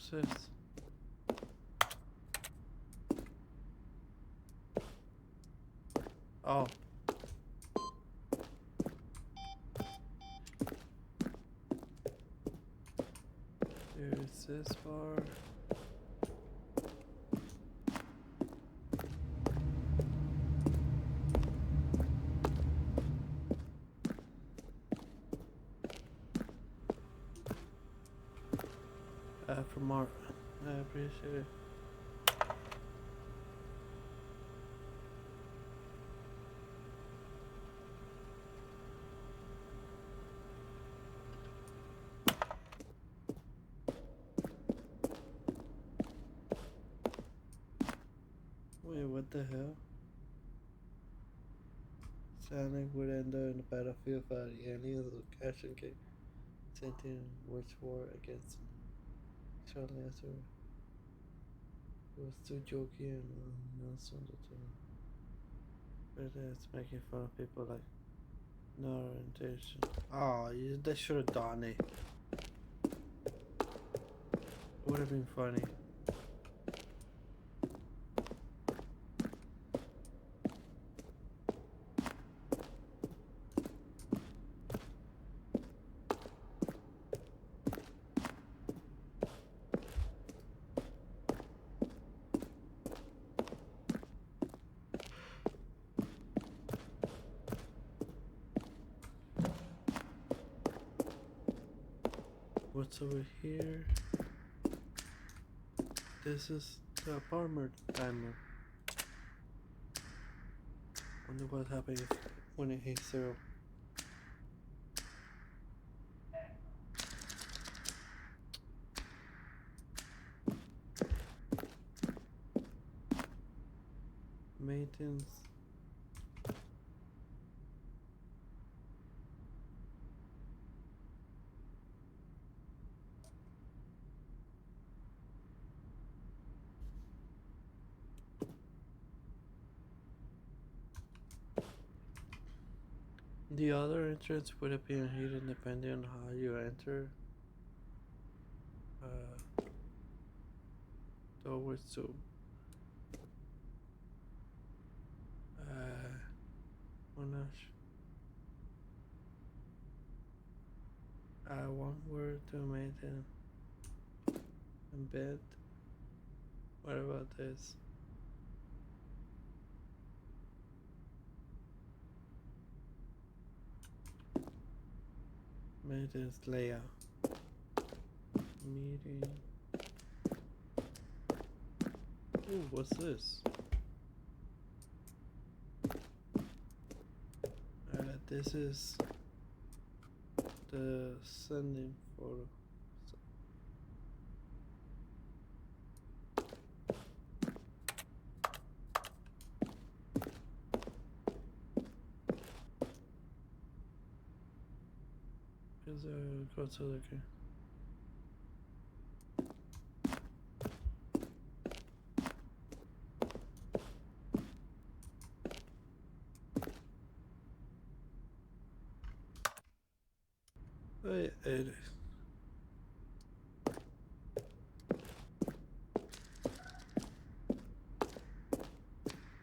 What's this? Oh. There's this bar. For more, I appreciate it. Wait, what the hell? Stanley would enter in the battlefield for the aliens of Cashin King, sentient which war against shortly after. It was too jokey and nonsense. But it's making fun of people like no orientation. Oh, they should have done it. It would have been funny. What's over here? This is the apartment timer. Wonder what happens when it hits 0. Maintenance. The other entrance would have been hidden depending on how you enter. Towards so. One word to maintain embed. What about this? Maintenance layout. Meeting. Ooh, what's this? This is the sending photo. Is there a go to the game? It is.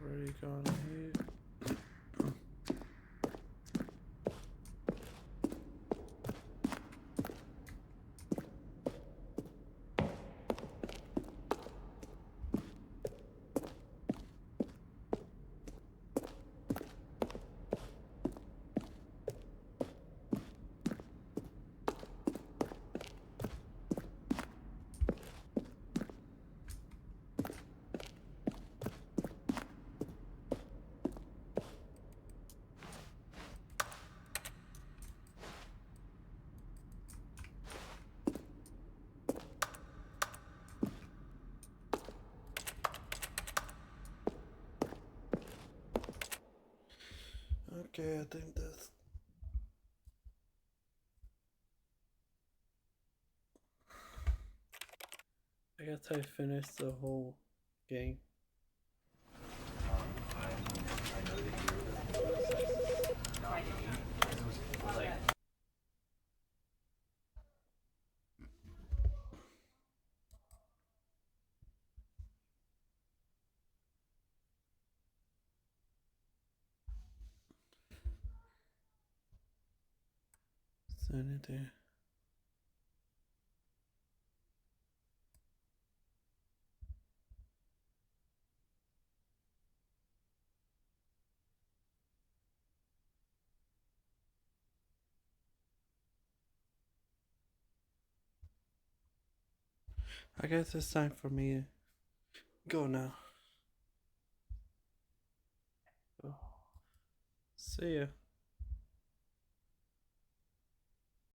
Already gone here. Okay, I think that's. I guess I finished the whole game. I know that you were not me. It was like anything. I guess it's time for me to go now. Oh. See ya.